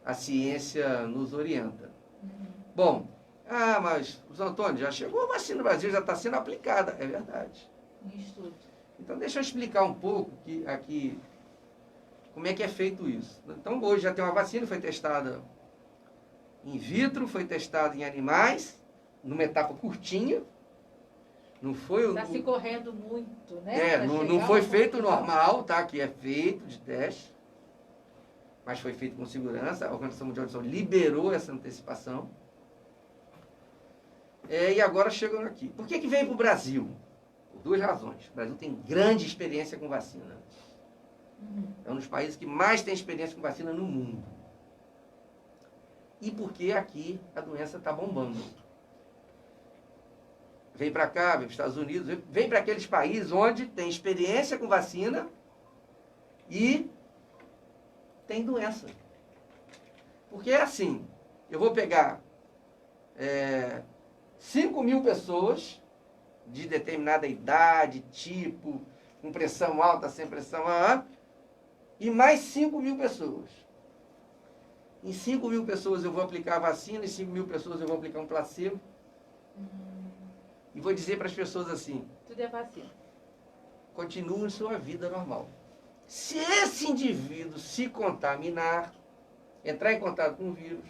a ciência nos orienta. Bom, mas, José Antônio, já chegou a vacina no Brasil, já está sendo aplicada. É verdade. Estudo. Então, deixa eu explicar um pouco aqui como é que é feito isso. Então, hoje já tem uma vacina, foi testada in vitro, foi testada em animais, numa etapa curtinha. Não foi está se correndo muito, né? Não foi feito normal, tá? Que é feito de teste, mas foi feito com segurança. A Organização Mundial de Saúde liberou essa antecipação. E agora chegando aqui. Por que veio para o Brasil? Por duas razões. O Brasil tem grande experiência com vacina. É um dos países que mais tem experiência com vacina no mundo. E porque aqui a doença está bombando. Vem para cá, vem para os Estados Unidos, vem para aqueles países onde tem experiência com vacina e tem doença. Porque é assim, eu vou pegar 5.000 pessoas de determinada idade, tipo, com pressão alta, sem pressão alta, e mais 5.000 pessoas. Em 5.000 pessoas eu vou aplicar a vacina, em 5.000 pessoas eu vou aplicar um placebo. E vou dizer para as pessoas assim: tudo é vacina. Continue sua vida normal. Se esse indivíduo se contaminar, entrar em contato com o vírus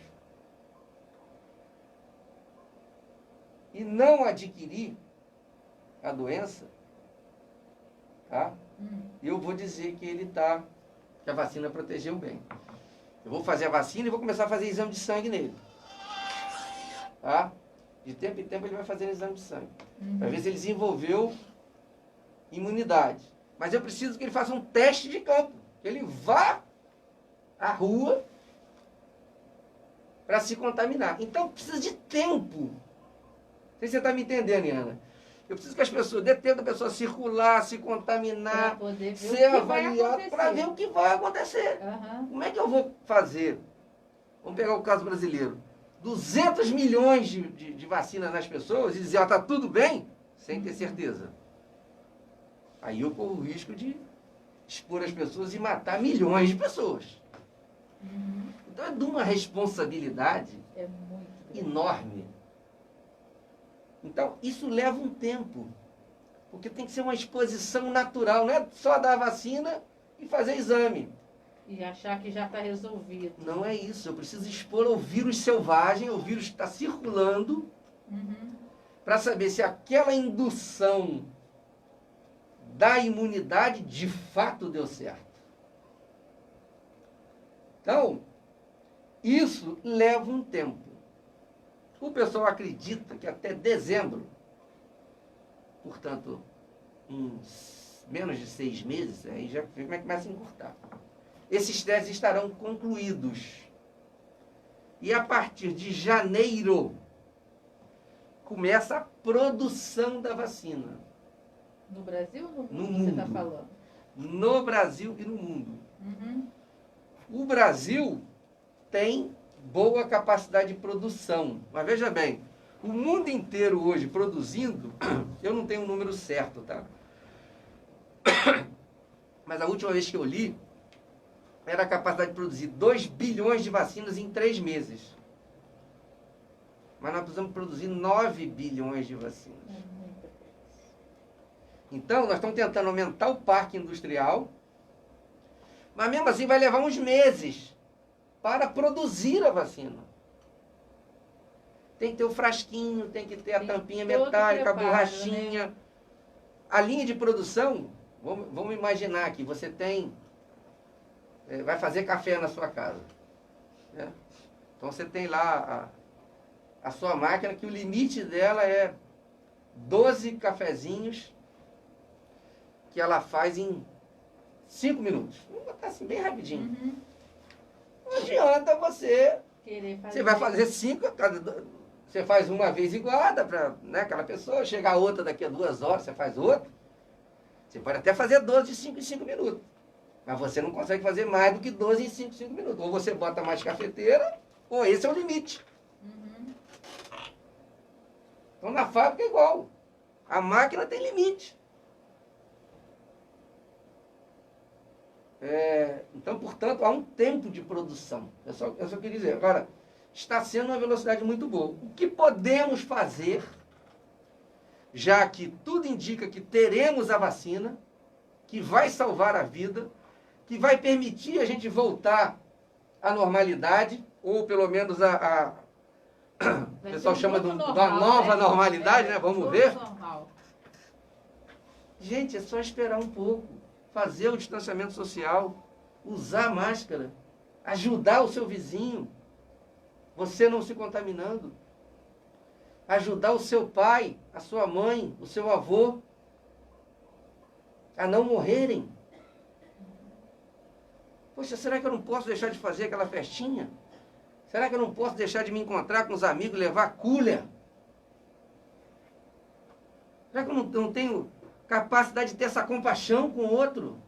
e não adquirir a doença, tá? Eu vou dizer que que a vacina protegeu bem. Eu vou fazer a vacina e vou começar a fazer exame de sangue nele. Tá? De tempo em tempo ele vai fazer exame de sangue. Para ver se ele desenvolveu imunidade. Mas eu preciso que ele faça um teste de campo. Que ele vá à rua para se contaminar. Então precisa de tempo. Não sei se você está me entendendo, Ana. Eu preciso que as pessoas, dê tempo da pessoa circular, se contaminar, ser avaliado, para ver o que vai acontecer. Como é que eu vou fazer? Vamos pegar o caso brasileiro. 200 milhões de vacinas nas pessoas e dizer, está tudo bem, sem ter certeza. Aí eu corro o risco de expor as pessoas e matar milhões de pessoas. Então é de uma responsabilidade enorme. Então, isso leva um tempo. Porque tem que ser uma exposição natural, não é só dar a vacina e fazer exame. E achar que já está resolvido. Não é isso. Eu preciso expor ao vírus selvagem, ao vírus que está circulando, para saber se aquela indução da imunidade de fato deu certo. Então, isso leva um tempo. O pessoal acredita que até dezembro, portanto, em menos de 6 meses, aí já começa a encurtar. Esses testes estarão concluídos. E a partir de janeiro, começa a produção da vacina. No Brasil ou no mundo? Você está falando? No Brasil e no mundo. O Brasil tem boa capacidade de produção. Mas veja bem, o mundo inteiro hoje produzindo, eu não tenho um número certo, tá? Mas a última vez que eu li, era a capacidade de produzir 2 bilhões de vacinas em 3 meses. Mas nós precisamos produzir 9 bilhões de vacinas. Então, nós estamos tentando aumentar o parque industrial, mas mesmo assim vai levar uns meses para produzir a vacina. Tem que ter o frasquinho, tem que ter a tampinha metálica, a borrachinha. Né? A linha de produção, vamos imaginar que você tem... vai fazer café na sua casa. Né? Então você tem lá a sua máquina, que o limite dela é 12 cafezinhos, que ela faz em 5 minutos. Vamos botar assim, bem rapidinho. Uhum. Não adianta você... Querer fazer. Você vai fazer 5, você faz uma vez igual, dá para, né, aquela pessoa, chegar outra daqui a 2 horas, você faz outra. Você pode até fazer 12 de 5 em 5 minutos. Mas você não consegue fazer mais do que 12 em 5 minutos. Ou você bota mais cafeteira, ou esse é o limite. Uhum. Então na fábrica é igual. A máquina tem limite. Então, portanto, há um tempo de produção. Eu só queria dizer. Agora, está sendo uma velocidade muito boa. O que podemos fazer, já que tudo indica que teremos a vacina, que vai salvar a vida, que vai permitir a gente voltar à normalidade, ou pelo menos o pessoal chama de uma nova normalidade, né? Vamos ver. Normal. Gente, é só esperar um pouco, fazer o distanciamento social, usar máscara, ajudar o seu vizinho, você não se contaminando, ajudar o seu pai, a sua mãe, o seu avô a não morrerem. Poxa, será que eu não posso deixar de fazer aquela festinha? Será que eu não posso deixar de me encontrar com os amigos, levar cooler? Será que eu não tenho capacidade de ter essa compaixão com o outro?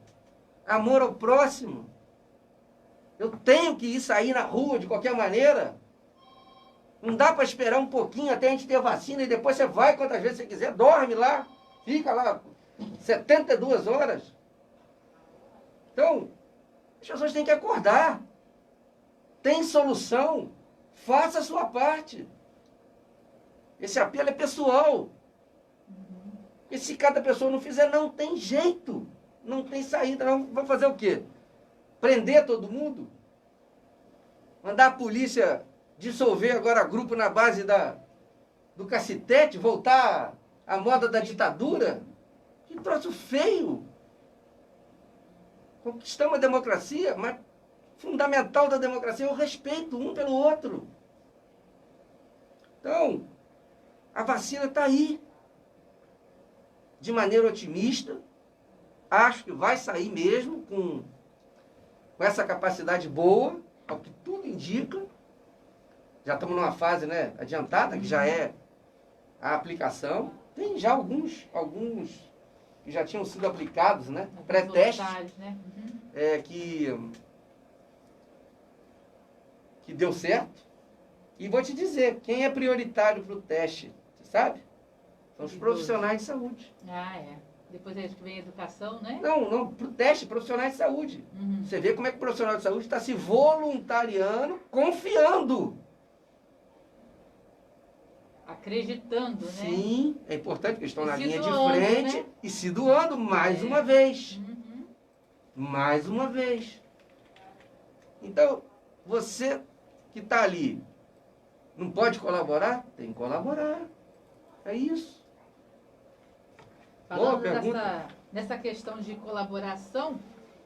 Amor ao próximo? Eu tenho que ir sair na rua de qualquer maneira? Não dá para esperar um pouquinho até a gente ter vacina e depois você vai quantas vezes você quiser, dorme lá, fica lá 72 horas. Então, as pessoas têm que acordar. Tem solução. Faça a sua parte. Esse apelo é pessoal. E se cada pessoa não fizer, não tem jeito. Não tem saída. Vamos fazer o quê? Prender todo mundo? Mandar a polícia dissolver agora grupo na base do cacetete? Voltar à moda da ditadura? Que troço feio. Conquistamos a democracia, mas fundamental da democracia é o respeito um pelo outro. Então, a vacina está aí. De maneira otimista, acho que vai sair mesmo com essa capacidade boa, ao que tudo indica. Já estamos numa fase, né, adiantada, que já é a aplicação. Tem já alguns que já tinham sido aplicados, né, pré-testes, né? Que deu certo. E vou te dizer, quem é prioritário para o teste, você sabe? São os profissionais de saúde. Ah, é. Depois é isso que vem a educação, né? Não, para o teste, profissionais de saúde. Uhum. Você vê como é que o profissional de saúde está se voluntariando, confiando. Acreditando, né? Sim, é importante que estão na linha doando, de frente, né? E se doando mais uma vez. Uhum. Mais uma vez. Então, você que está ali, não pode colaborar? Tem que colaborar. É isso. Falando nessa questão de colaboração,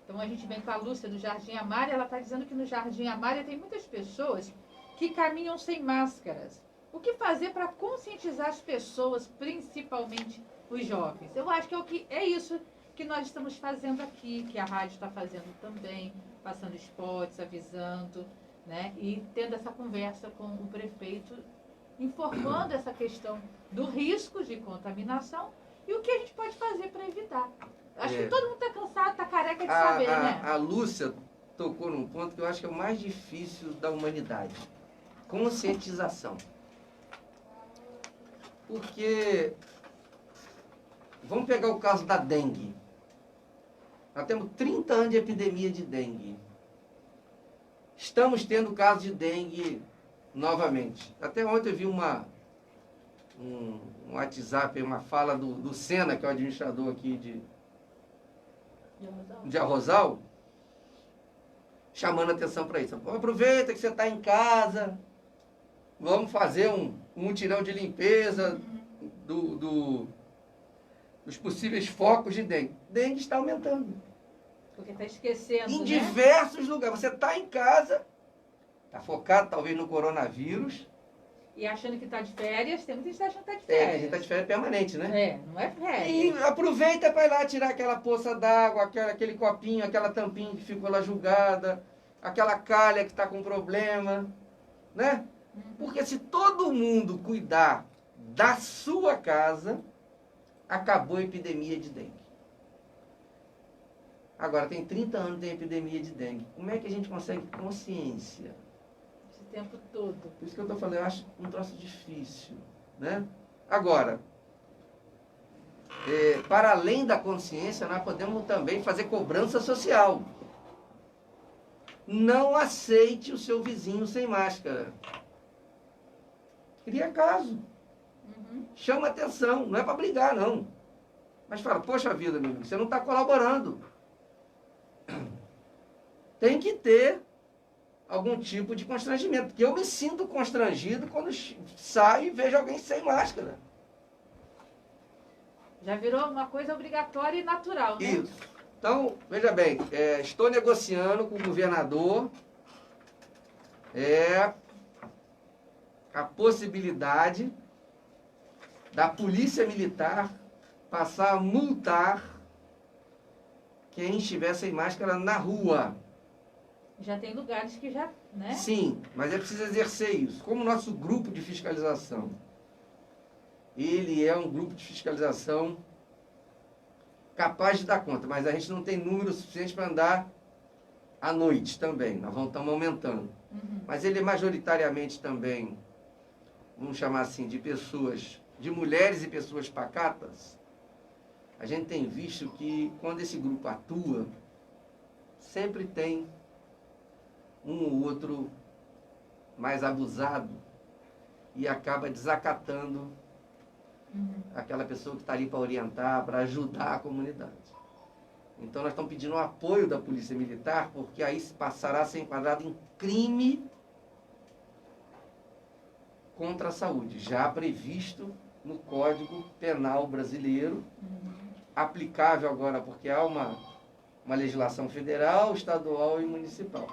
então a gente vem com a Lúcia do Jardim Amália, ela está dizendo que no Jardim Amália tem muitas pessoas que caminham sem máscaras. O que fazer para conscientizar as pessoas, principalmente os jovens? Eu acho que é isso que nós estamos fazendo aqui, que a rádio está fazendo também, passando spots, avisando, né? E tendo essa conversa com o prefeito, informando essa questão do risco de contaminação e o que a gente pode fazer para evitar. Acho que todo mundo está cansado, está careca de saber, né? A Lúcia tocou num ponto que eu acho que é o mais difícil da humanidade. Conscientização. Porque, vamos pegar o caso da dengue. Nós temos 30 anos de epidemia de dengue. Estamos tendo caso de dengue novamente. Até ontem eu vi um WhatsApp, uma fala do Sena, que é o administrador aqui de Arrozal, chamando atenção para isso. Aproveita que você está em casa, vamos fazer um mutirão de limpeza dos possíveis focos de dengue. Dengue está aumentando. Porque está esquecendo, em né? diversos lugares. Você está em casa, está focado talvez no coronavírus, E achando que está de férias, tem muita gente achando que está de A férias. gente está de férias permanente, né? É, não é E férias. aproveita para ir lá tirar aquela poça d'água, aquele copinho, aquela tampinha que ficou lá jogada, aquela calha que está com problema, né? Porque se todo mundo cuidar da sua casa, acabou a epidemia de dengue. Agora, tem 30 anos tem epidemia de dengue. Como é que a gente consegue consciência? Esse tempo todo. Por isso que eu estou falando, eu acho um troço difícil, né? Agora, para além da consciência, nós podemos também fazer cobrança social. Não aceite o seu vizinho sem máscara. Cria caso. Chama atenção. Não é para brigar, não. Mas fala, poxa vida, meu amigo, você não está colaborando. Tem que ter algum tipo de constrangimento. Porque eu me sinto constrangido quando saio e vejo alguém sem máscara. Já virou uma coisa obrigatória e natural, né? Isso. Então, veja bem, estou negociando com o governador a possibilidade da polícia militar passar a multar quem estiver sem máscara na rua. Já tem lugares que já, né? Sim, mas é preciso exercer isso. Como o nosso grupo de fiscalização, ele é um grupo de fiscalização capaz de dar conta, mas a gente não tem número suficiente para andar à noite também. Nós estamos aumentando. Mas ele é majoritariamente também, vamos chamar assim, de pessoas, de mulheres e pessoas pacatas. A gente tem visto que quando esse grupo atua, sempre tem um ou outro mais abusado e acaba desacatando aquela pessoa que está ali para orientar, para ajudar a comunidade. Então nós estamos pedindo o apoio da Polícia Militar, porque aí passará a ser enquadrado em crime contra a saúde, já previsto no Código Penal Brasileiro, aplicável agora porque há uma legislação federal, estadual e municipal.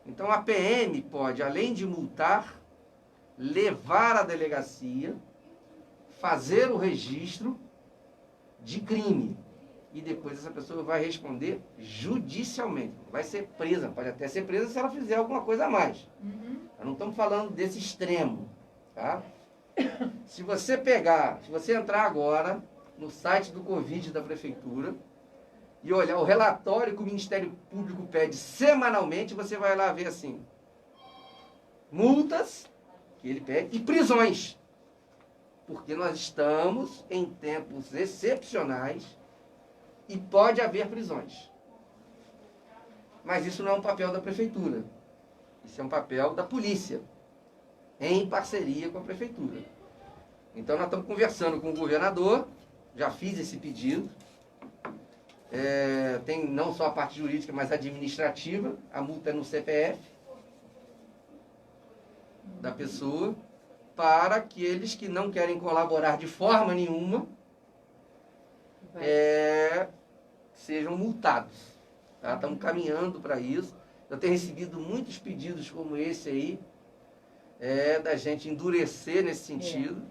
Então a PM pode, além de multar, levar à delegacia, fazer o registro de crime. E depois essa pessoa vai responder judicialmente. Vai ser presa, pode até ser presa se ela fizer alguma coisa a mais. Nós não estamos falando desse extremo, tá? Se você entrar agora no site do Covid da Prefeitura e olhar o relatório que o Ministério Público pede semanalmente, você vai lá ver assim, multas que ele pede e prisões. Porque nós estamos em tempos excepcionais e pode haver prisões. Mas isso não é um papel da Prefeitura. Isso é um papel da polícia, em parceria com a Prefeitura. Então nós estamos conversando com o governador, já fiz esse pedido. Tem não só a parte jurídica, mas administrativa. A multa é no CPF da pessoa, para aqueles que não querem colaborar de forma nenhuma, sejam multados. Tá? Estamos caminhando para isso. Eu tenho recebido muitos pedidos como esse aí, da gente endurecer nesse sentido.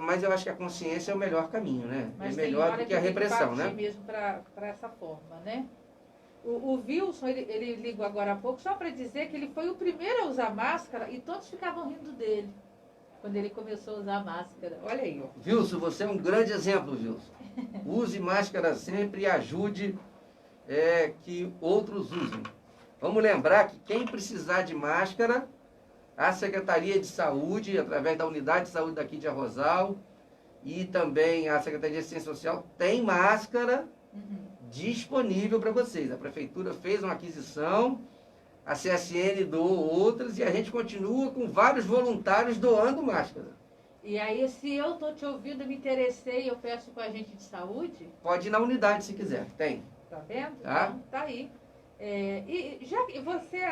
Mas eu acho que a consciência é o melhor caminho, né? Mas é melhor do que a repressão, né? mesmo para essa forma, né? O Wilson, ele ligou agora há pouco só para dizer que ele foi o primeiro a usar máscara e todos ficavam rindo dele quando ele começou a usar máscara. Olha aí, ó. Wilson, você é um grande exemplo, Wilson. Use máscara sempre e ajude que outros usem. Vamos lembrar que quem precisar de máscara, a Secretaria de Saúde, através da Unidade de Saúde daqui de Arrozal, e também a Secretaria de Assistência Social, tem máscara disponível para vocês. A Prefeitura fez uma aquisição, a CSN doou outras, e a gente continua com vários voluntários doando máscara. E aí, se eu estou te ouvindo e me interessei, eu peço com a gente de saúde? Pode ir na unidade se quiser, tem. Tá vendo? Tá? Então, tá aí. E já que você,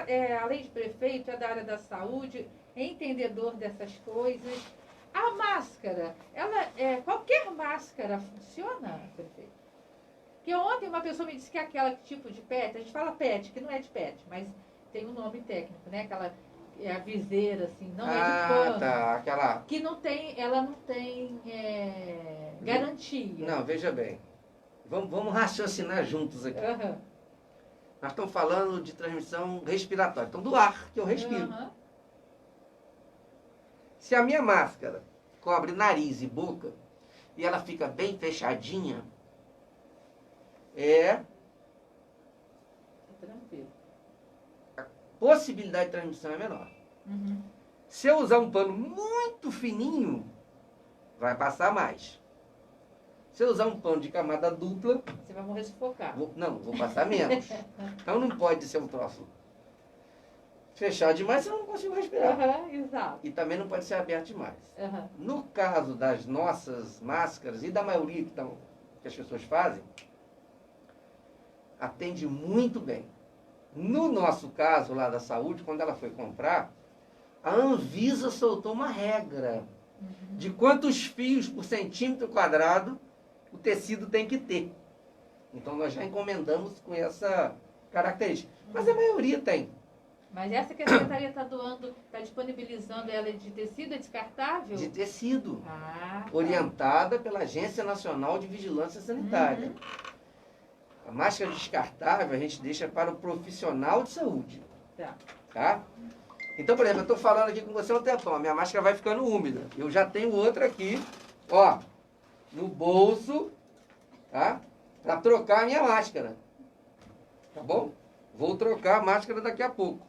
além de prefeito, é da área da saúde, é entendedor dessas coisas, a máscara, qualquer máscara funciona, prefeito? Porque ontem uma pessoa me disse que aquela tipo de PET, a gente fala PET, que não é de PET, mas tem um nome técnico, né? Aquela é a viseira, assim, não é de Ah, pano. tá. Aquela. Que não tem, ela não tem garantia. Não, veja bem. Vamos raciocinar juntos aqui. Aham. Nós estamos falando de transmissão respiratória. Então, do ar que eu respiro. Aham. Se a minha máscara cobre nariz e boca e ela fica bem fechadinha, Tá tranquilo. a possibilidade de transmissão é menor. Uhum. Se eu usar um pano muito fininho, vai passar mais. Se eu usar um pano de camada dupla, Você vai morrer sufocado. vou passar menos. Então não pode ser um troço fechado demais, senão eu não consigo respirar. Aham, exato. E também não pode ser aberto demais. Aham. No caso das nossas máscaras e da maioria que as pessoas fazem, atende muito bem. No nosso caso lá da saúde, quando ela foi comprar, a Anvisa soltou uma regra de quantos fios por centímetro quadrado o tecido tem que ter. Então nós já encomendamos com essa característica. Mas a maioria tem. Mas essa que a secretaria está doando, está disponibilizando ela de tecido, é descartável? De tecido. Ah, tá. Orientada pela Agência Nacional de Vigilância Sanitária. Uhum. A máscara descartável a gente deixa para o profissional de saúde. Tá. Tá? Então, por exemplo, eu estou falando aqui com você há um tempão, a minha máscara vai ficando úmida. Eu já tenho outra aqui, ó, no bolso, tá? Para trocar a minha máscara. Tá bom? Vou trocar a máscara daqui a pouco.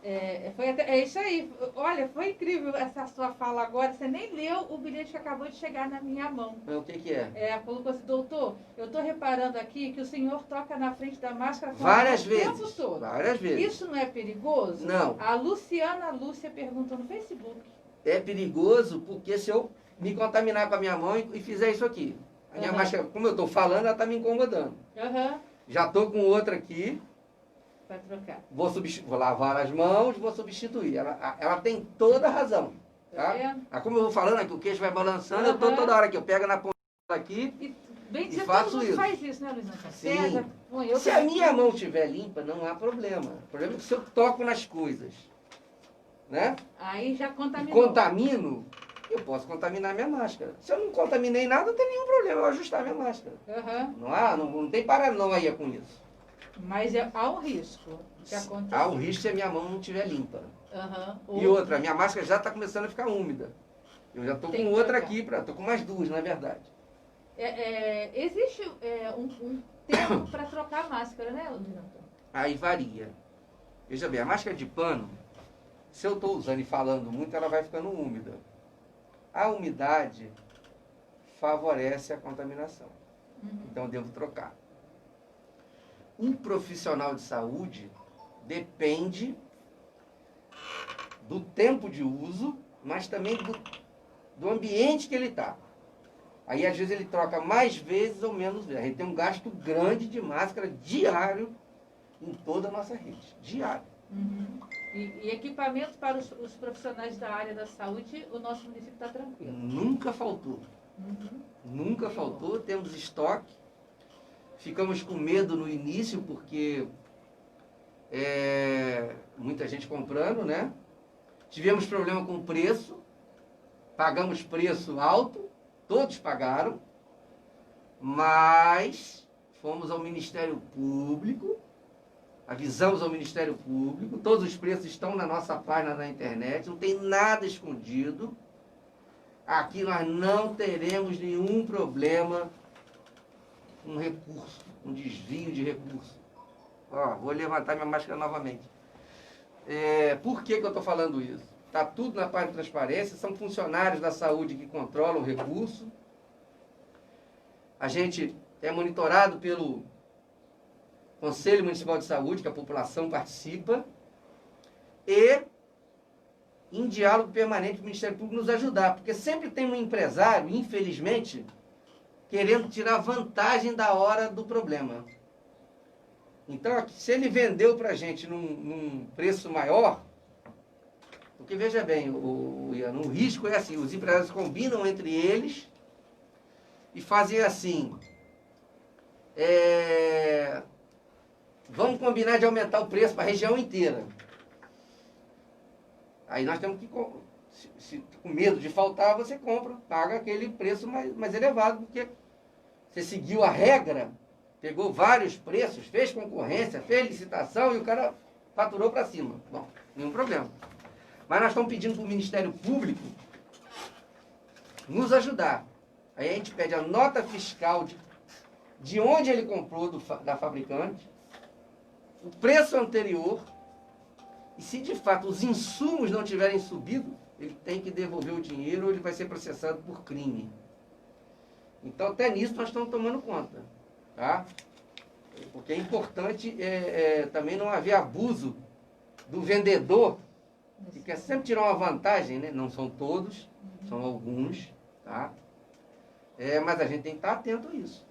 É isso aí. Olha, foi incrível essa sua fala agora. Você nem leu o bilhete que acabou de chegar na minha mão. O que é? Colocou assim, doutor, eu estou reparando aqui que o senhor toca na frente da máscara Várias o tempo vezes. todo. Várias vezes. Isso não é perigoso? Não. A Luciana Lúcia perguntou no Facebook. É perigoso porque se eu me contaminar com a minha mão e fizer isso aqui. A minha máscara, como eu estou falando, ela está me incomodando. Aham. Já estou com outra aqui. Vai trocar. Vou lavar as mãos, vou substituir. Ela tem toda a razão. Tá Tá? vendo? Como eu vou falando aqui, o queixo vai balançando, eu estou toda hora aqui. Eu pego na ponta aqui. E, bem E dizer, faço todo mundo isso. faz isso, né, Luizão? Sim. Pega, põe, eu Se a também. minha mão estiver limpa, não há problema. O problema é que se eu toco nas coisas, né? Aí já E contaminou. contamino, eu posso contaminar minha máscara. Se eu não contaminei nada, não tem nenhum problema eu ajustar minha máscara. Aham. Não tem paranoia com isso. Mas há um risco de acontecer. Há um risco se a minha mão não estiver limpa. Aham. E outra, a minha máscara já está começando a ficar úmida. Eu já estou Tem com que outra trocar. aqui, estou com mais duas, na verdade. Existe um tempo para trocar a máscara, né, Luizão? Aí varia. Veja bem, a máscara de pano, se eu estou usando e falando muito, ela vai ficando úmida. A umidade favorece a contaminação. Então eu devo trocar. Um profissional de saúde depende do tempo de uso, mas também do ambiente que ele está. Aí às vezes ele troca mais vezes ou menos vezes. A gente tem um gasto grande de máscara diário em toda a nossa rede. Diário. Uhum. E equipamentos para os profissionais da área da saúde, o nosso município está tranquilo. Nunca faltou. Uhum. Nunca faltou, temos estoque. Ficamos com medo no início, porque muita gente comprando, né? Tivemos problema com o preço, pagamos preço alto, todos pagaram, mas fomos ao Ministério Público, avisamos ao Ministério Público, todos os preços estão na nossa página na internet, não tem nada escondido. Aqui nós não teremos nenhum problema com recurso, com desvio de recurso. Ó, vou levantar minha máscara novamente. Por que eu estou falando isso? Está tudo na página de transparência, são funcionários da saúde que controlam o recurso. A gente é monitorado pelo Conselho Municipal de Saúde, que a população participa, e em diálogo permanente com o Ministério Público nos ajudar, porque sempre tem um empresário, infelizmente, querendo tirar vantagem da hora do problema. Então, se ele vendeu para a gente num preço maior, porque veja bem, Ian, o risco é assim, os empresários combinam entre eles e fazem assim, vamos combinar de aumentar o preço para a região inteira. Aí nós temos que, com medo de faltar, você compra, paga aquele preço mais elevado, porque você seguiu a regra, pegou vários preços, fez concorrência, fez licitação e o cara faturou para cima. Bom, nenhum problema. Mas nós estamos pedindo para o Ministério Público nos ajudar. Aí a gente pede a nota fiscal de onde ele comprou da fabricante, o preço anterior, e se de fato os insumos não tiverem subido, ele tem que devolver o dinheiro ou ele vai ser processado por crime. Então até nisso nós estamos tomando conta. Tá? Porque é importante também não haver abuso do vendedor, que quer sempre tirar uma vantagem, né? Não são todos, são alguns, tá? Mas a gente tem que estar atento a isso.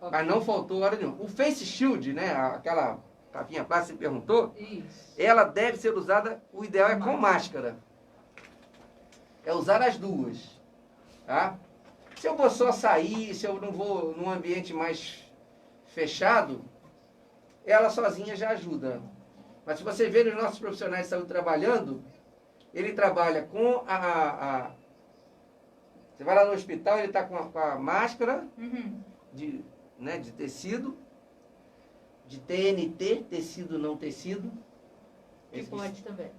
Okay. Mas não faltou hora nenhuma. O Face Shield, né? Aquela capinha plástica que você perguntou, isso. Ela deve ser usada, o ideal é com máscara. É usar as duas, tá? Se eu vou só sair, se eu não vou num ambiente mais fechado, ela sozinha já ajuda. Mas se você vê os nossos profissionais de saúde trabalhando, ele trabalha com você vai lá no hospital, ele está com a máscara de tecido, de TNT, tecido não tecido. Que pode também.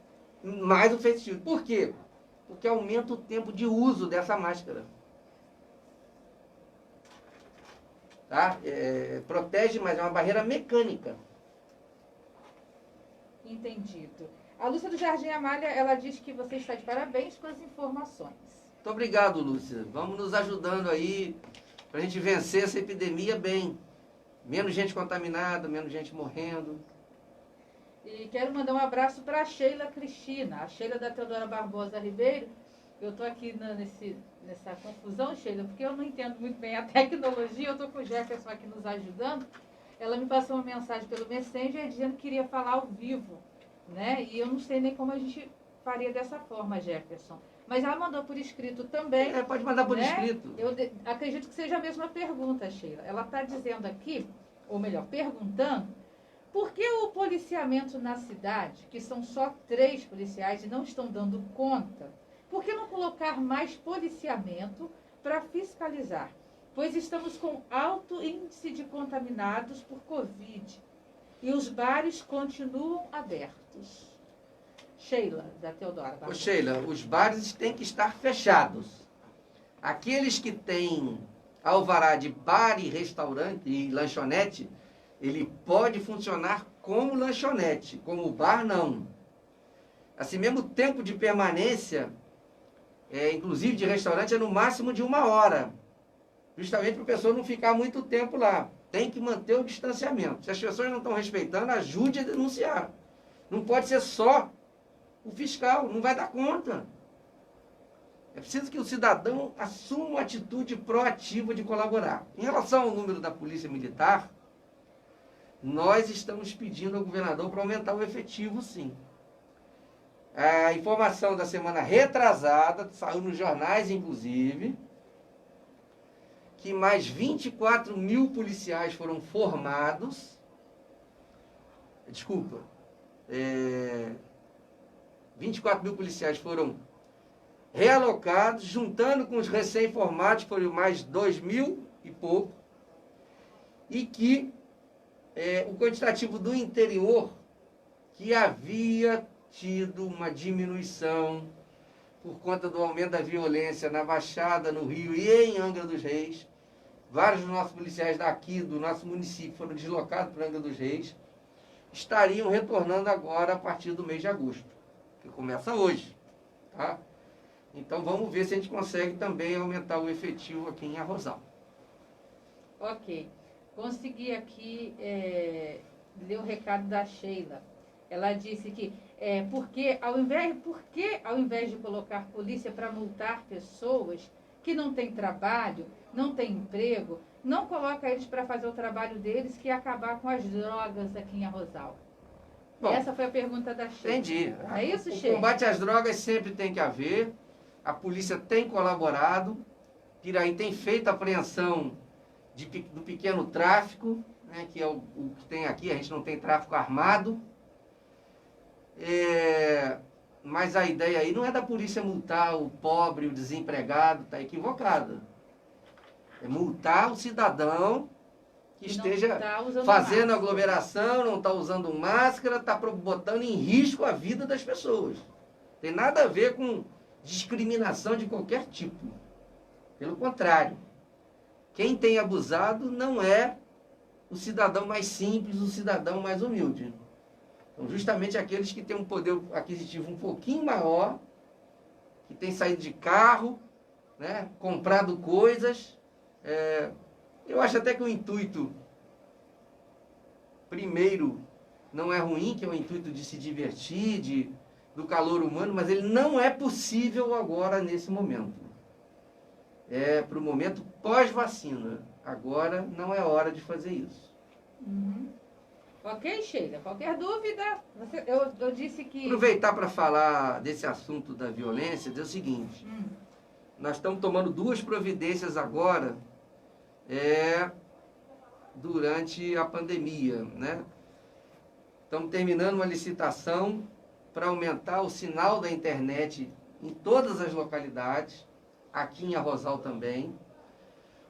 Mais o face shield. Por quê? Porque aumenta o tempo de uso dessa máscara. Tá? Protege, mas é uma barreira mecânica. Entendido. A Lúcia do Jardim Amália, ela diz que você está de parabéns com as informações. Muito obrigado, Lúcia. Vamos nos ajudando aí para a gente vencer essa epidemia bem. Menos gente contaminada, menos gente morrendo. E quero mandar um abraço para a Sheila Cristina, a Sheila da Teodora Barbosa Ribeiro. Eu estou aqui nessa confusão, Sheila, porque eu não entendo muito bem a tecnologia. Eu estou com o Jefferson aqui nos ajudando. Ela me passou uma mensagem pelo Messenger dizendo que queria falar ao vivo, né? E eu não sei nem como a gente faria dessa forma, Jefferson. Mas ela mandou por escrito também. Pode mandar por escrito. Eu acredito que seja a mesma pergunta, Sheila. Ela está dizendo aqui, ou melhor, perguntando, por que o policiamento na cidade, que são só 3 policiais e não estão dando conta, por que não colocar mais policiamento para fiscalizar? Pois estamos com alto índice de contaminados por Covid e os bares continuam abertos. Sheila, da Teodora. Ô Sheila, os bares têm que estar fechados. Aqueles que têm alvará de bar e restaurante e lanchonete, ele pode funcionar como lanchonete, como bar não. Assim mesmo, o tempo de permanência, inclusive de restaurante, é no máximo de 1 hora. Justamente para a pessoa não ficar muito tempo lá. Tem que manter o distanciamento. Se as pessoas não estão respeitando, ajude a denunciar. Não pode ser só o fiscal, não vai dar conta. É preciso que o cidadão assuma uma atitude proativa de colaborar. Em relação ao número da Polícia Militar, nós estamos pedindo ao governador para aumentar o efetivo, sim. A informação da semana retrasada, saiu nos jornais, inclusive, que mais 24 mil policiais foram formados. Desculpa. 24 mil policiais foram realocados, juntando com os recém-formados, foram mais 2 mil e pouco. E que o quantitativo do interior, que havia tido uma diminuição por conta do aumento da violência na Baixada, no Rio e em Angra dos Reis. Vários dos nossos policiais daqui, do nosso município, foram deslocados para Angra dos Reis. Estariam retornando agora a partir do mês de agosto, que começa hoje. Tá? Então vamos ver se a gente consegue também aumentar o efetivo aqui em Arrozal. Ok. Consegui aqui ler o recado da Sheila. Ela disse que porque ao invés de colocar polícia para multar pessoas que não têm trabalho, não têm emprego, não coloca eles para fazer o trabalho deles, que é acabar com as drogas aqui em Arrozal. Bom, essa foi a pergunta da Sheila. Entendi. É isso, Sheila? O combate às drogas sempre tem que haver. A polícia tem colaborado. Piraí tem feito a apreensão do pequeno tráfico, né, que é o que tem aqui. A gente não tem tráfico armado. Mas a ideia aí não é da polícia multar o pobre, o desempregado, está equivocada. É multar o cidadão que esteja fazendo aglomeração, não está usando máscara, está botando em risco a vida das pessoas. Tem nada a ver com discriminação de qualquer tipo. Pelo contrário, quem tem abusado não é o cidadão mais simples, o cidadão mais humilde. São justamente aqueles que têm um poder aquisitivo um pouquinho maior, que têm saído de carro, né, comprado coisas. Eu acho até que o intuito, primeiro, não é ruim, que é o intuito de se divertir, do calor humano, mas ele não é possível agora, nesse momento. É para o momento pós-vacina. Agora não é hora de fazer isso. Uhum. Ok, Sheila. Qualquer dúvida, eu disse que... Aproveitar para falar desse assunto da violência, dizer o seguinte. Nós estamos tomando 2 providências agora, durante a pandemia, né? Estamos terminando uma licitação para aumentar o sinal da internet em todas as localidades, aqui em Arrozal também.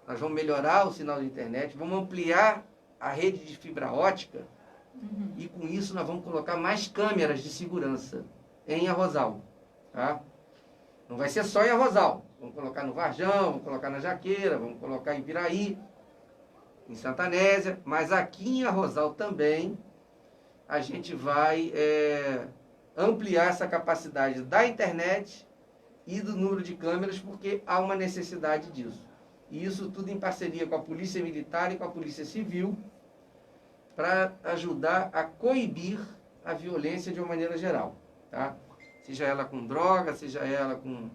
Nós vamos melhorar o sinal da internet, vamos ampliar a rede de fibra ótica, e com isso nós vamos colocar mais câmeras de segurança em Arrozal, tá? Não vai ser só em Arrozal, vamos colocar no Varjão, vamos colocar na Jaqueira, vamos colocar em Piraí, em Santa Anésia, mas aqui em Arrozal também a gente vai ampliar essa capacidade da internet e do número de câmeras, porque há uma necessidade disso. E isso tudo em parceria com a Polícia Militar e com a Polícia Civil, para ajudar a coibir a violência de uma maneira geral, tá? Seja ela com droga, seja ela com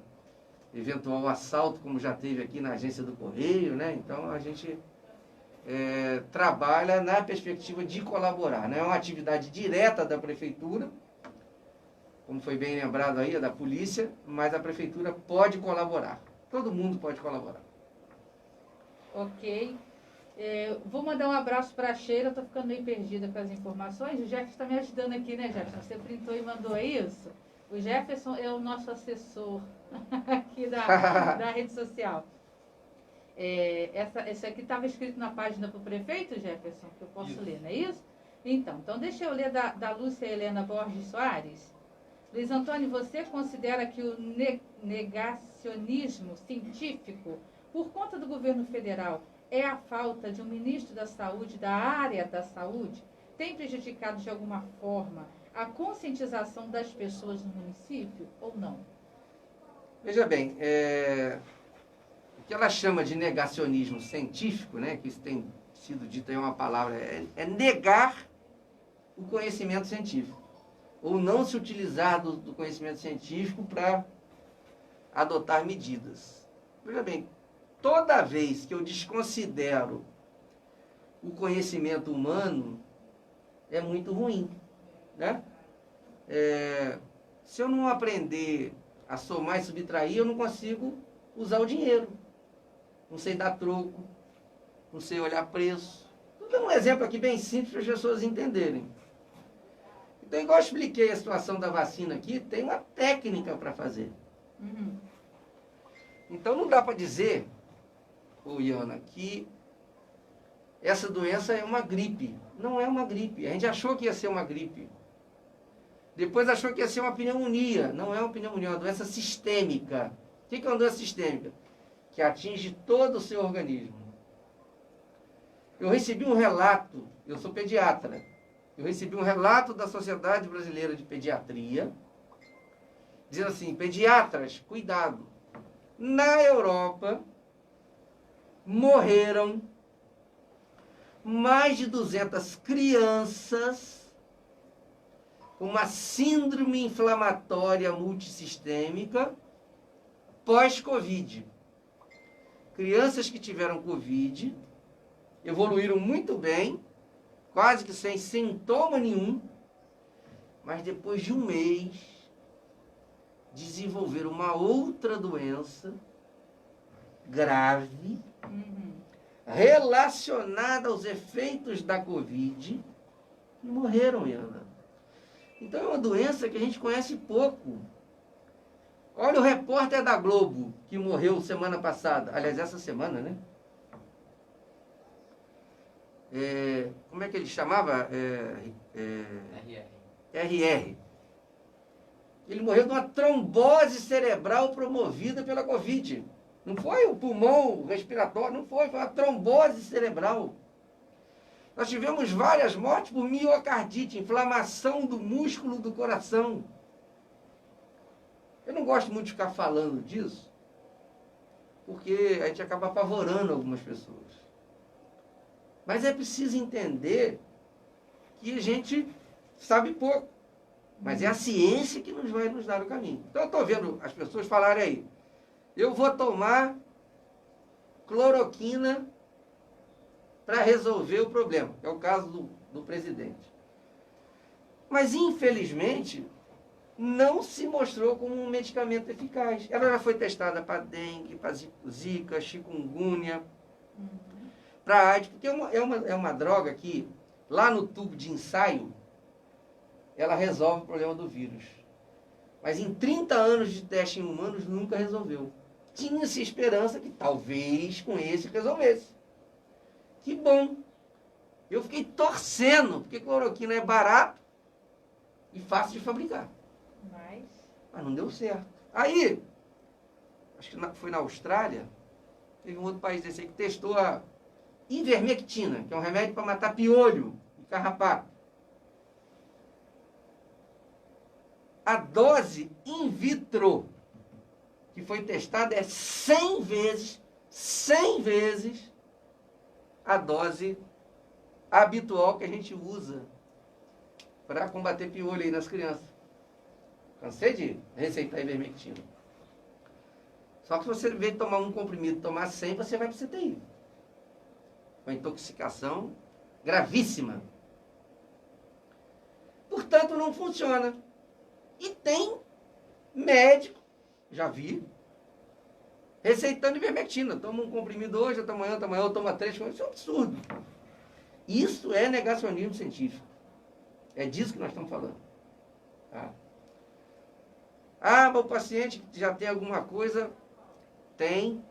eventual assalto, como já teve aqui na agência do Correio, né? Então a gente trabalha na perspectiva de colaborar. Não é uma atividade direta da Prefeitura, como foi bem lembrado aí, é da polícia, mas a Prefeitura pode colaborar. Todo mundo pode colaborar. Ok. Vou mandar um abraço para a Sheila, estou ficando meio perdida com as informações. O Jefferson está me ajudando aqui, né, Jefferson? Você printou e mandou isso? O Jefferson é o nosso assessor aqui da rede social. Essa aqui estava escrito na página para o prefeito, Jefferson, que eu posso ler, não é isso? Então deixa eu ler da Lúcia Helena Borges Soares. Luiz Antônio, você considera que o negacionismo científico, por conta do governo federal, é a falta de um ministro da saúde, da área da saúde, tem prejudicado de alguma forma a conscientização das pessoas no município ou não? Veja bem, o que ela chama de negacionismo científico, né, que isso tem sido dito aí uma palavra, é negar o conhecimento científico, ou não se utilizar do conhecimento científico para adotar medidas. Veja bem, toda vez que eu desconsidero o conhecimento humano, é muito ruim, né? Se eu não aprender a somar e subtrair, eu não consigo usar o dinheiro. Não sei dar troco, não sei olhar preço. Estou dando um exemplo aqui bem simples para as pessoas entenderem. Então, igual eu expliquei a situação da vacina aqui, tem uma técnica para fazer. Então, não dá para dizer, Iana, que essa doença é uma gripe. Não é uma gripe. A gente achou que ia ser uma gripe. Depois achou que ia ser uma pneumonia. Não é uma pneumonia, é uma doença sistêmica. O que é uma doença sistêmica? Que atinge todo o seu organismo. Eu recebi um relato, eu sou pediatra, eu recebi um relato da Sociedade Brasileira de Pediatria, dizendo assim, pediatras, cuidado. Na Europa, morreram mais de 200 crianças com uma síndrome inflamatória multissistêmica pós-Covid. Crianças que tiveram Covid evoluíram muito bem, quase que sem sintoma nenhum, mas depois de um mês desenvolveram uma outra doença grave, relacionada aos efeitos da Covid, e morreram, Iana. Então é uma doença que a gente conhece pouco. Olha o repórter da Globo, que morreu semana passada. Aliás, essa semana, né? Como é que ele chamava? RR. Ele morreu de uma trombose cerebral promovida pela Covid. Não foi o pulmão respiratório, não foi uma trombose cerebral. Nós tivemos várias mortes por miocardite, inflamação do músculo do coração. Eu não gosto muito de ficar falando disso, porque a gente acaba apavorando algumas pessoas. Mas é preciso entender que a gente sabe pouco. Mas é a ciência que vai nos dar o caminho. Então eu estou vendo as pessoas falarem aí, eu vou tomar cloroquina para resolver o problema, que é o caso do presidente. Mas, infelizmente, não se mostrou como um medicamento eficaz. Ela já foi testada para dengue, para zika, chikungunya, para AIDS, porque é uma droga que, lá no tubo de ensaio, ela resolve o problema do vírus. Mas em 30 anos de teste em humanos, nunca resolveu. Tinha-se esperança que talvez com esse resolvesse. Que bom. Eu fiquei torcendo, porque cloroquina é barato e fácil de fabricar. Mas não deu certo. Aí, acho que foi na Austrália, teve um outro país desse aí que testou a ivermectina, que é um remédio para matar piolho e carrapato. A dose in vitro que foi testada é 100 vezes a dose habitual que a gente usa para combater piolho aí nas crianças. Cansei de receitar ivermectina. Só que se você, em vez de tomar um comprimido, tomar 100, você vai para o CTI. Uma intoxicação gravíssima. Portanto, não funciona. E tem médico, já vi, receitando ivermectina. Toma um comprimido hoje, outra manhã, eu tomo 3. Isso é um absurdo. Isso é negacionismo científico. É disso que nós estamos falando. Tá? Ah, mas o paciente que já tem alguma coisa, tem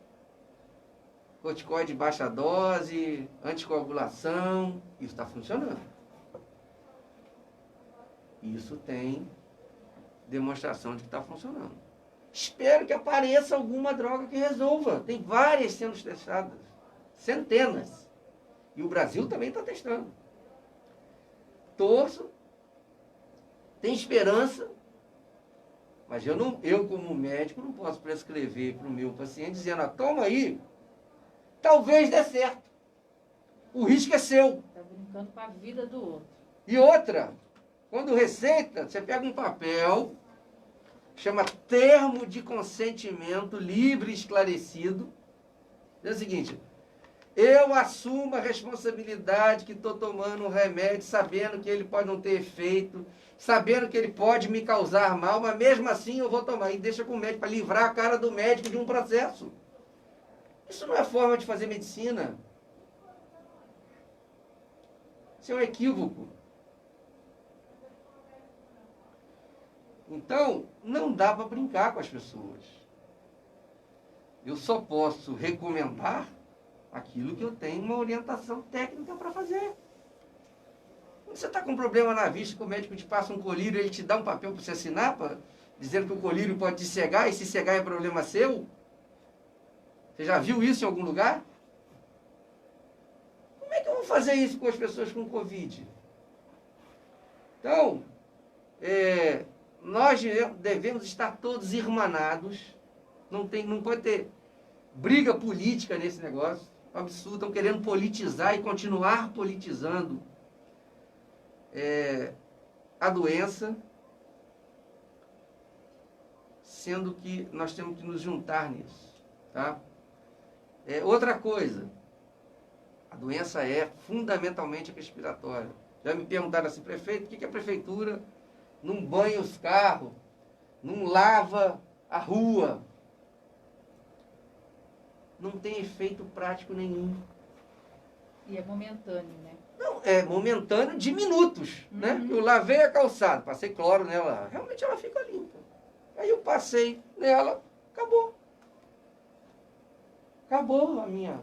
corticoide de baixa dose, anticoagulação, isso está funcionando. Isso tem demonstração de que está funcionando. Espero que apareça alguma droga que resolva. Tem várias sendo testadas. Centenas. E o Brasil também está testando. Torço. Tem esperança. Mas eu como médico, não posso prescrever para o meu paciente dizendo, toma aí. Talvez dê certo. O risco é seu. Está brincando com a vida do outro. E outra, quando receita, você pega um papel, chama termo de consentimento livre e esclarecido. Diz o seguinte, eu assumo a responsabilidade que estou tomando um remédio, sabendo que ele pode não ter efeito, sabendo que ele pode me causar mal, mas mesmo assim eu vou tomar. E deixa com o médico para livrar a cara do médico de um processo. Isso não é forma de fazer medicina. Isso é um equívoco. Então, não dá para brincar com as pessoas. Eu só posso recomendar aquilo que eu tenho uma orientação técnica para fazer. Quando você está com um problema na vista, que o médico te passa um colírio, ele te dá um papel para você assinar, dizendo que o colírio pode te cegar, e se cegar é problema seu. Você já viu isso em algum lugar? Como é que eu vou fazer isso com as pessoas com Covid? Então, nós devemos estar todos irmanados. Não pode ter briga política nesse negócio. É um absurdo. Estão querendo politizar e continuar politizando a doença, sendo que nós temos que nos juntar nisso. Tá? Outra coisa, a doença é fundamentalmente respiratória. Já me perguntaram assim, prefeito, por que a prefeitura não banha os carros, não lava a rua? Não tem efeito prático nenhum. E é momentâneo, né? Não, é momentâneo de minutos, né? Eu lavei a calçada, passei cloro nela, realmente ela fica limpa. Aí eu passei nela, acabou. Acabou a minha...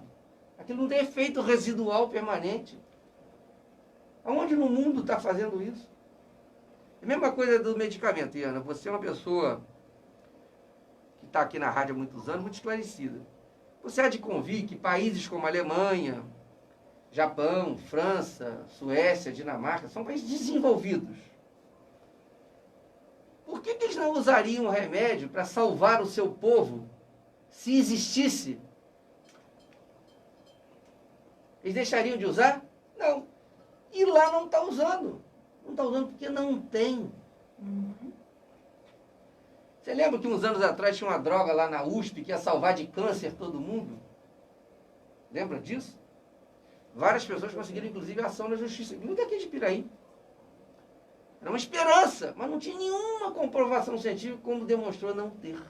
Aquilo não tem efeito residual permanente. Aonde no mundo está fazendo isso? É a mesma coisa do medicamento, Iana. Você é uma pessoa que está aqui na rádio há muitos anos, muito esclarecida. Você há de convir que países como a Alemanha, Japão, França, Suécia, Dinamarca, são países desenvolvidos. Por que eles não usariam o remédio para salvar o seu povo, se existisse? Eles deixariam de usar? Não. E lá não está usando. Não está usando porque não tem. Você lembra que uns anos atrás tinha uma droga lá na USP que ia salvar de câncer todo mundo? Lembra disso? Várias pessoas conseguiram, inclusive, ação na justiça. Muito aqui de Piraí. Era uma esperança, mas não tinha nenhuma comprovação científica como demonstrou não ter.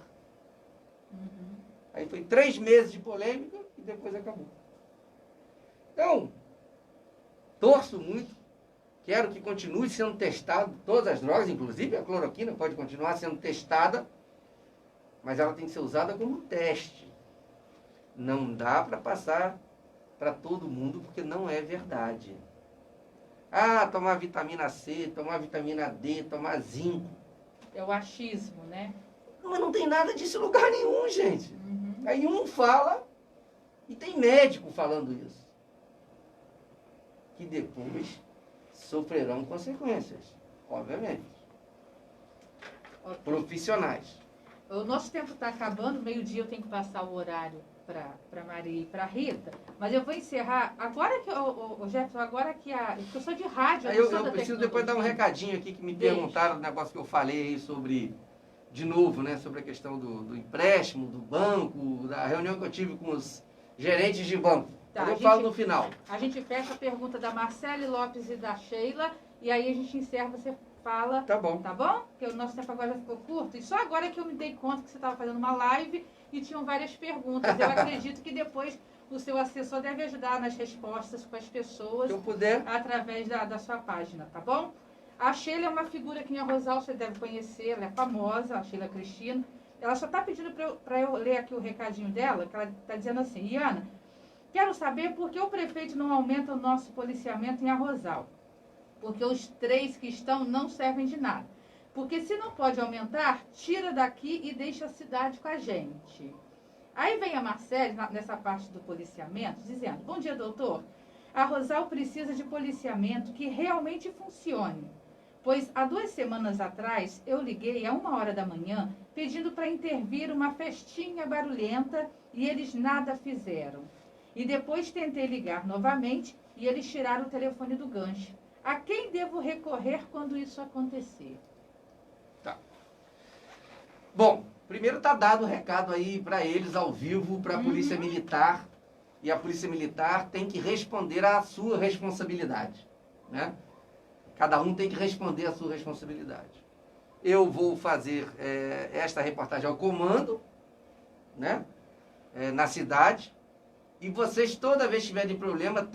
Aí foi 3 meses de polêmica e depois acabou. Então, torço muito, quero que continue sendo testado todas as drogas, inclusive a cloroquina pode continuar sendo testada, mas ela tem que ser usada como teste. Não dá para passar para todo mundo, porque não é verdade. Ah, tomar vitamina C, tomar vitamina D, tomar zinco. É o achismo, né? Mas não tem nada disso em lugar nenhum, gente. Aí um fala, e tem médico falando isso, que depois sofrerão consequências, obviamente. Okay. Profissionais. O nosso tempo está acabando, meio-dia eu tenho que passar o horário para Maria e para Rita, mas eu vou encerrar, agora que, o Jefferson, agora que eu sou de rádio, eu preciso depois dar um recadinho aqui, que me perguntaram do negócio que eu falei aí sobre, de novo, né, sobre a questão do empréstimo, do banco, da reunião que eu tive com os gerentes de banco. Tá, eu falo no final. A gente fecha a pergunta da Marcele Lopes e da Sheila, e aí a gente encerra, você fala. Tá bom. Tá bom? Porque o nosso tempo agora já ficou curto. E só agora que eu me dei conta que você estava fazendo uma live e tinham várias perguntas. Eu acredito que depois o seu assessor deve ajudar nas respostas com as pessoas. Se eu puder. Através da sua página, tá bom? A Sheila é uma figura que em Rosal você deve conhecer, ela é famosa, a Sheila Cristina. Ela só está pedindo para eu ler aqui o recadinho dela, que ela está dizendo assim: Iana, quero saber por que o prefeito não aumenta o nosso policiamento em Arrozal. Porque os 3 que estão não servem de nada. Porque se não pode aumentar, tira daqui e deixa a cidade com a gente. Aí vem a Marcele, nessa parte do policiamento, dizendo: bom dia, doutor. Arrozal precisa de policiamento que realmente funcione. Pois há 2 semanas atrás, eu liguei a 1h da manhã pedindo para intervir uma festinha barulhenta e eles nada fizeram. E depois tentei ligar novamente e eles tiraram o telefone do gancho. A quem devo recorrer quando isso acontecer? Tá. Bom, primeiro está dado o recado aí para eles, ao vivo, para a Polícia Militar. E a Polícia Militar tem que responder à sua responsabilidade, né? Cada um tem que responder à sua responsabilidade. Eu vou fazer esta reportagem ao comando, né? Na cidade. E vocês, toda vez que tiverem problema,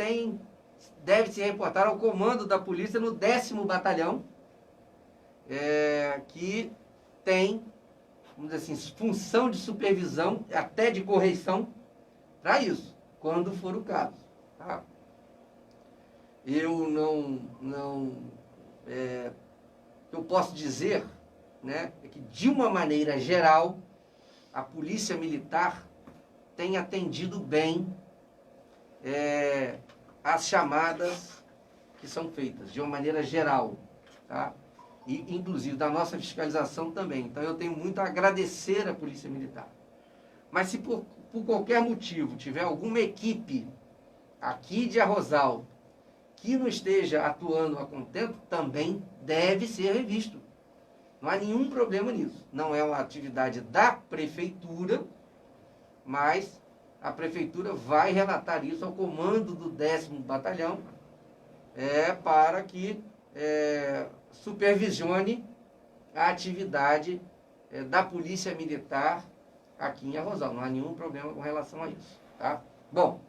deve se reportar ao comando da polícia no 10º Batalhão, que tem, vamos dizer assim, função de supervisão, até de correição, para isso, quando for o caso. Tá? Eu eu posso dizer, né, é que de uma maneira geral, a Polícia Militar tem atendido bem as chamadas que são feitas, de uma maneira geral, tá? E inclusive da nossa fiscalização também. Então eu tenho muito a agradecer à Polícia Militar. Mas se por qualquer motivo tiver alguma equipe aqui de Arrozal que não esteja atuando a contento, também deve ser revisto. Não há nenhum problema nisso. Não é uma atividade da prefeitura, mas a prefeitura vai relatar isso ao comando do 10º Batalhão, para que supervisione a atividade da Polícia Militar aqui em Arrozal. Não há nenhum problema com relação a isso. Tá? Bom,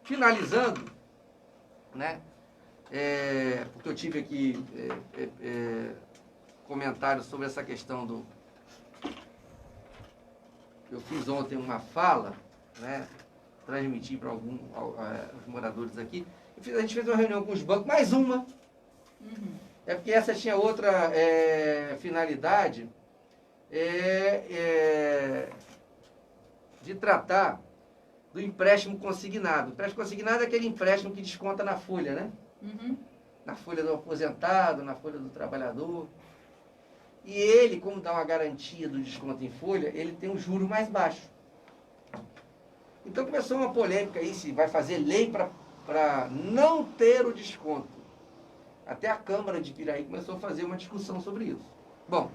finalizando, né, porque eu tive aqui comentários sobre essa questão eu fiz ontem uma fala, né, transmiti para os moradores aqui, a gente fez uma reunião com os bancos, mais uma. É porque essa tinha outra finalidade de tratar do empréstimo consignado. O empréstimo consignado é aquele empréstimo que desconta na folha, né? Na folha do aposentado, na folha do trabalhador. E ele, como dá uma garantia do desconto em folha, ele tem um juro mais baixo. Então começou uma polêmica aí, se vai fazer lei para não ter o desconto. Até a Câmara de Piraí começou a fazer uma discussão sobre isso. Bom,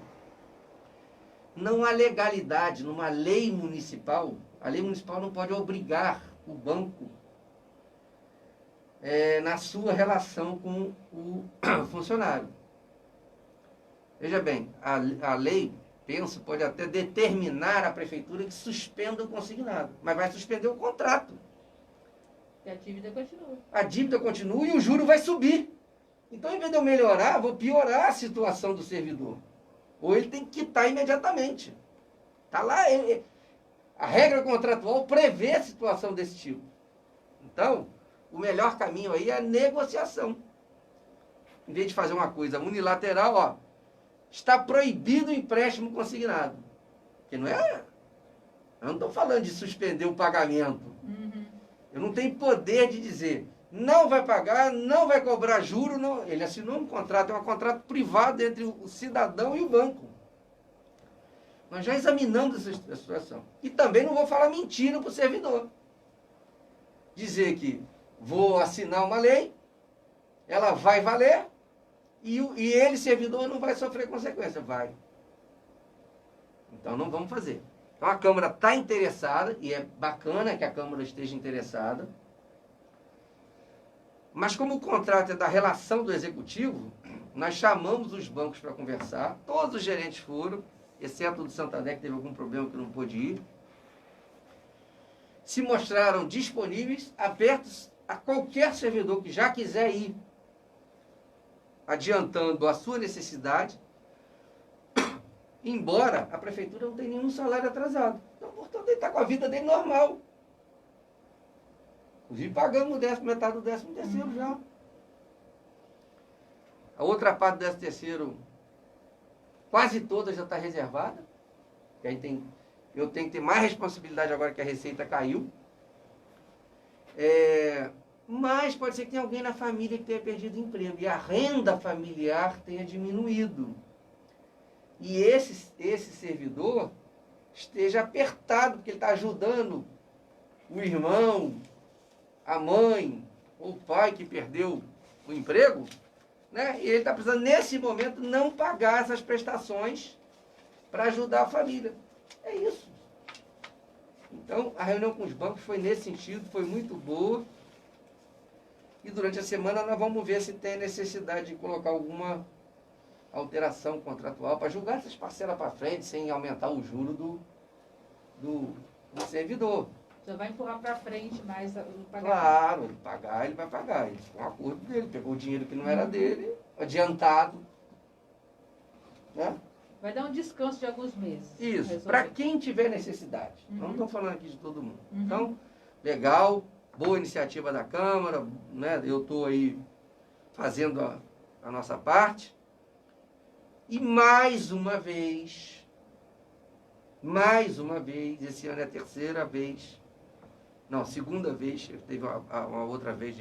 não há legalidade numa lei municipal. A lei municipal não pode obrigar o banco na sua relação com o funcionário. Veja bem, a lei, penso, pode até determinar à prefeitura que suspenda o consignado, mas vai suspender o contrato. E a dívida continua. A dívida continua e o juro vai subir. Então, em vez de eu melhorar, vou piorar a situação do servidor. Ou ele tem que quitar imediatamente. Está lá, a regra contratual prevê a situação desse tipo. Então, o melhor caminho aí é a negociação. Em vez de fazer uma coisa unilateral, está proibido o empréstimo consignado. Porque não é... Eu não estou falando de suspender o pagamento. Eu não tenho poder de dizer, não vai pagar, não vai cobrar juro. Não. Ele assinou um contrato, é um contrato privado entre o cidadão e o banco. Nós já examinamos essa situação. E também não vou falar mentira para o servidor. Dizer que vou assinar uma lei, ela vai valer, e ele, servidor, não vai sofrer consequência. Vai. Então não vamos fazer. Então a Câmara está interessada, e é bacana que a Câmara esteja interessada, mas como o contrato é da relação do Executivo, nós chamamos os bancos para conversar, todos os gerentes foram, exceto o do Santander, que teve algum problema que não pôde ir, se mostraram disponíveis, abertos a qualquer servidor que já quiser ir, adiantando a sua necessidade, embora a prefeitura não tenha nenhum salário atrasado. Então, portanto, ele está com a vida dele normal. Inclusive, pagamos metade do 13º já. A outra parte do 13º, quase toda já está reservada. Que aí eu tenho que ter mais responsabilidade agora que a receita caiu. Mas pode ser que tenha alguém na família que tenha perdido emprego. E a renda familiar tenha diminuído. E esse servidor esteja apertado, porque ele está ajudando o irmão, a mãe, ou o pai que perdeu o emprego, né? E ele está precisando, nesse momento, não pagar essas prestações para ajudar a família. É isso. Então, a reunião com os bancos foi nesse sentido, foi muito boa. E durante a semana nós vamos ver se tem necessidade de colocar alguma alteração contratual para julgar essas parcelas para frente, sem aumentar o juro do servidor. Já vai empurrar para frente mais o pagamento. Claro, ele vai pagar. Ele ficou um acordo dele, pegou o dinheiro que não era dele, adiantado. Né? Vai dar um descanso de alguns meses. Isso, para quem tiver necessidade. Não estou falando aqui de todo mundo. Então, legal, boa iniciativa da Câmara, né? Eu estou aí fazendo a nossa parte. E mais uma vez, esse ano é a terceira vez, não, segunda vez, teve uma outra vez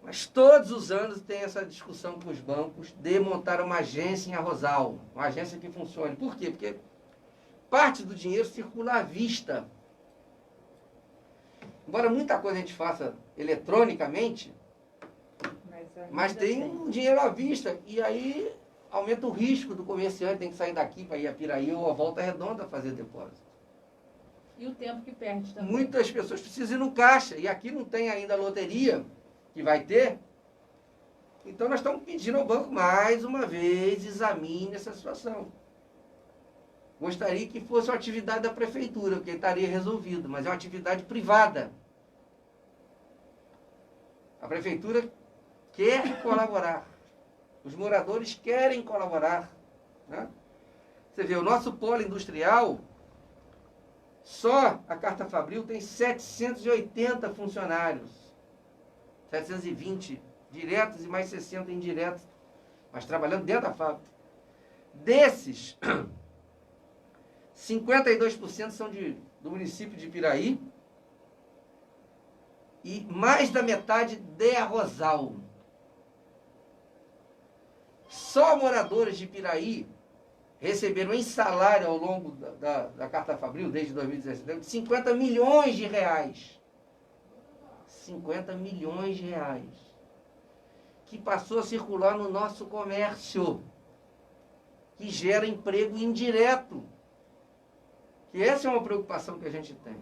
mas todos os anos tem essa discussão com os bancos de montar uma agência em Arrozal, uma agência que funcione. Por quê? Porque parte do dinheiro circula à vista. Embora muita coisa a gente faça eletronicamente, mas tem um dinheiro à vista, e aí aumenta o risco do comerciante, tem que sair daqui para ir a Piraí ou a Volta Redonda fazer depósito. E o tempo que perde também. Muitas pessoas precisam ir no caixa, e aqui não tem ainda a loteria, que vai ter. Então nós estamos pedindo ao banco, mais uma vez, examine essa situação. Gostaria que fosse uma atividade da prefeitura, porque estaria resolvido, mas é uma atividade privada. A prefeitura quer colaborar. Os moradores querem colaborar. Né? Você vê, o nosso polo industrial Só a Carta Fabril tem 780 funcionários. 720 diretos e mais 60 indiretos, mas trabalhando dentro da fábrica. Desses, 52% são do município de Piraí e mais da metade de Arrozal. Só moradores de Piraí receberam em salário ao longo da Carta Fabril, desde 2017, 50 milhões de reais. 50 milhões de reais. Que passou a circular no nosso comércio. Que gera emprego indireto. Que essa é uma preocupação que a gente tem.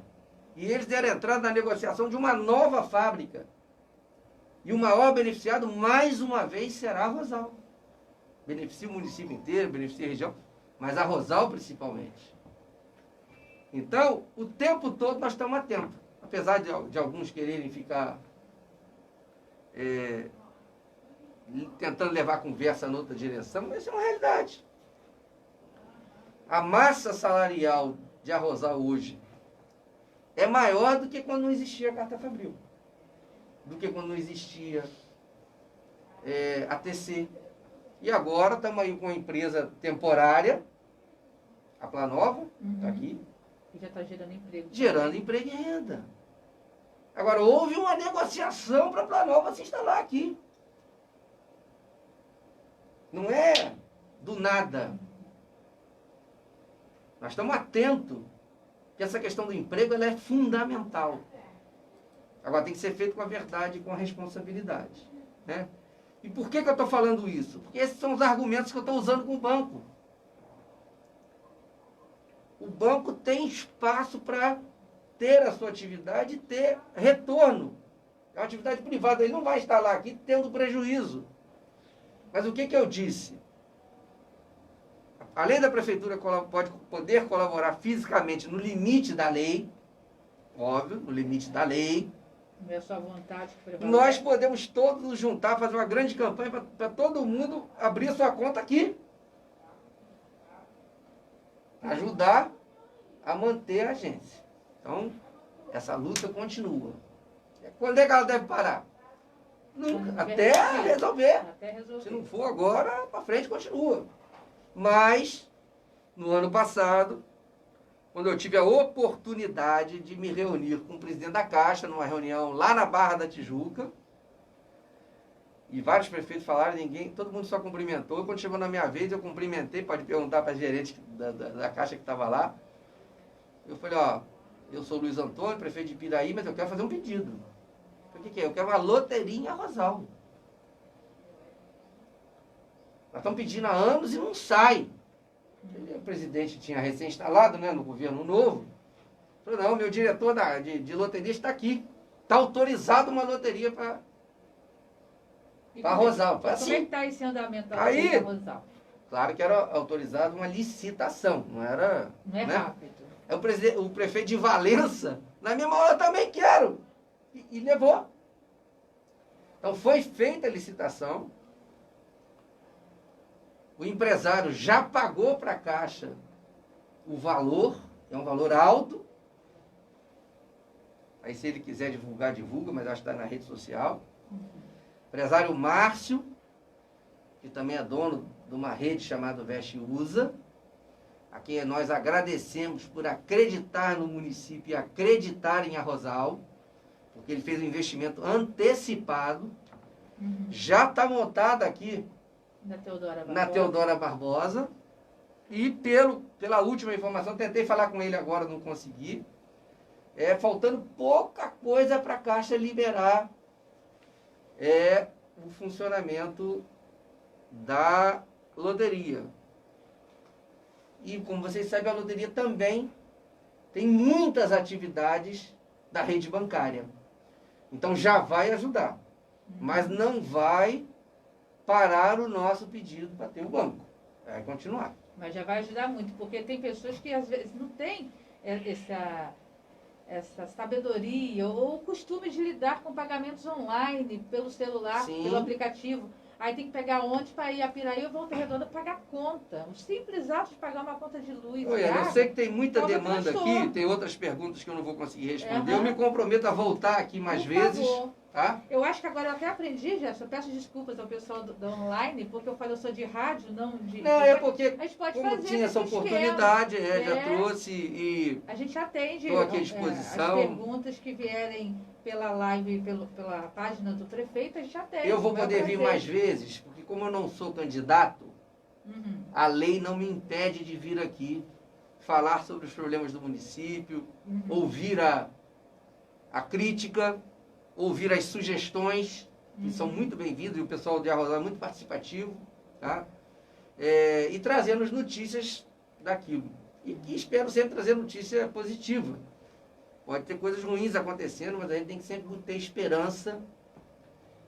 E eles deram entrada na negociação de uma nova fábrica. E o maior beneficiado, mais uma vez, será Arrozal. Beneficia o município inteiro, beneficia a região, mas Arrozal principalmente. Então, o tempo todo nós estamos atentos. Apesar de alguns quererem ficar tentando levar a conversa em outra direção, mas isso é uma realidade. A massa salarial de Arrozal hoje é maior do que quando não existia a Carta Fabril, do que quando não existia a TC. E agora estamos aí com uma empresa temporária, a Planova, está aqui. E já está gerando emprego. Gerando emprego e renda. Agora, houve uma negociação para a Planova se instalar aqui. Não é do nada. Nós estamos atentos que essa questão do emprego ela é fundamental. Agora, tem que ser feito com a verdade e com a responsabilidade. Né? E por que eu estou falando isso? Porque esses são os argumentos que eu estou usando com o banco. O banco tem espaço para ter a sua atividade e ter retorno. É uma atividade privada, ele não vai estar lá aqui tendo prejuízo. Mas o que eu disse? Além da prefeitura poder colaborar fisicamente no limite da lei, óbvio, no limite da lei, não é só vontade que prevalece. Nós podemos todos nos juntar, fazer uma grande campanha para todo mundo abrir a sua conta aqui. Ajudar a manter a agência. Então, essa luta continua. Quando é que ela deve parar? Nunca. Até resolver. Até resolver. Se não for agora, para frente continua. Mas, no ano passado, quando eu tive a oportunidade de me reunir com o presidente da Caixa, numa reunião lá na Barra da Tijuca, e vários prefeitos falaram, todo mundo só cumprimentou. Quando chegou na minha vez, eu cumprimentei, pode perguntar para a gerente da Caixa que estava lá. Eu falei, eu sou Luiz Antônio, prefeito de Piraí, mas eu quero fazer um pedido. O que é? Eu quero uma loteria em Arrozal. Nós estamos pedindo há anos e não sai. O presidente tinha recém-instalado, né, no governo novo. Falou, não, meu diretor de loteria está aqui. Está autorizado uma loteria para Arrozal. Como é que está esse andamento da aí, loteria Arrozal? Claro que era autorizado uma licitação, não era... Não é, né, rápido. O prefeito de Valença, na mesma hora, eu também quero. E levou. Então foi feita a licitação. O empresário já pagou para a Caixa o valor, é um valor alto. Aí se ele quiser divulgar, divulga, mas acho que está na rede social. Empresário Márcio, que também é dono de uma rede chamada Veste Usa, a quem nós agradecemos por acreditar no município e acreditar em Arrozal, porque ele fez um investimento antecipado. Já está montado aqui na Teodora Barbosa. E pela última informação, tentei falar com ele agora, não consegui. Faltando pouca coisa para a Caixa liberar o funcionamento da loteria. E como vocês sabem, a loteria também tem muitas atividades da rede bancária. Então já vai ajudar. Mas não vai parar o nosso pedido para ter o banco. Vai continuar. Mas já vai ajudar muito, porque tem pessoas que às vezes não têm essa sabedoria ou costume de lidar com pagamentos online, pelo celular, Sim. pelo aplicativo. Aí tem que pegar ônibus para ir a Piraí ou Volta Redonda pagar conta. O simples ato de pagar uma conta de luz. Oi, eu sei que tem muita causa demanda transtorno. aqui, tem outras perguntas que eu não vou conseguir responder. Aham. Eu me comprometo a voltar aqui mais Por vezes, favor. tá? Eu acho que agora eu até aprendi, Gerson. Eu peço desculpas ao pessoal do online, porque eu falei, eu sou de rádio, não de... Não, é porque A gente pode como fazer tinha essa esse oportunidade, esquema. já trouxe e A gente atende estou aqui à as disposição. perguntas que vierem pela live, pela página do prefeito, a gente atende. Eu vou é um poder vir prazer. mais vezes, porque como eu não sou candidato, Uhum. a lei não me impede de vir aqui falar sobre os problemas do município, Uhum. ouvir a crítica, ouvir as sugestões, que são muito bem-vindas, e o pessoal de Arrozal é muito participativo, tá? E trazendo as notícias daquilo. E espero sempre trazer notícia positiva. Pode ter coisas ruins acontecendo, mas a gente tem que sempre ter esperança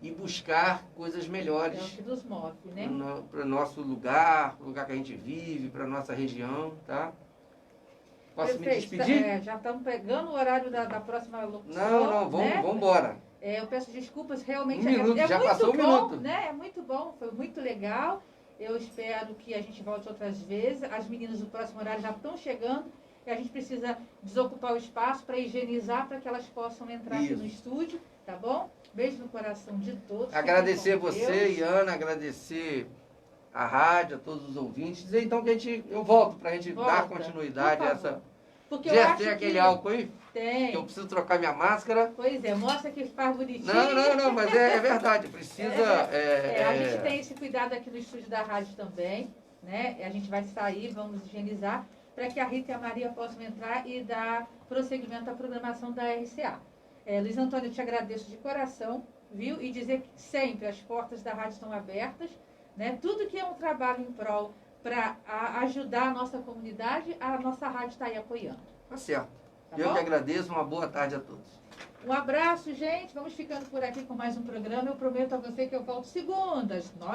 e buscar coisas melhores. É o que nos move, né? Para o nosso lugar, para o lugar que a gente vive, para a nossa região, tá? Posso me Prefeito, despedir? já estamos pegando o horário da próxima locução. Não, vamos embora. Eu peço desculpas, realmente minuto, já muito passou um bom, minuto. né? É muito bom, foi muito legal. Eu espero que a gente volte outras vezes. As meninas do próximo horário já estão chegando e a gente precisa desocupar o espaço para higienizar, para que elas possam entrar aqui no estúdio, tá bom? Beijo no coração de todos. Agradecer Fiquem com você, Deus. Iana, agradecer a rádio, a todos os ouvintes. Dizer então que eu volto para a gente dar continuidade a essa. Porque eu Já acho tem que aquele álcool aí? tem. Que eu preciso trocar minha máscara. Pois é, mostra que faz bonitinho. Não, mas é verdade, precisa... A gente tem esse cuidado aqui no estúdio da rádio também, né? A gente vai sair, vamos higienizar, para que a Rita e a Maria possam entrar e dar prosseguimento à programação da RCA. Luiz Antônio, eu te agradeço de coração, viu? E dizer que sempre as portas da rádio estão abertas, né? Tudo que é um trabalho em prol para ajudar a nossa comunidade, a nossa rádio está aí apoiando. Tá certo. Tá Eu bom? que agradeço, uma boa tarde a todos. Um abraço, gente. Vamos ficando por aqui com mais um programa. Eu prometo a você que eu volto segunda, às 9h.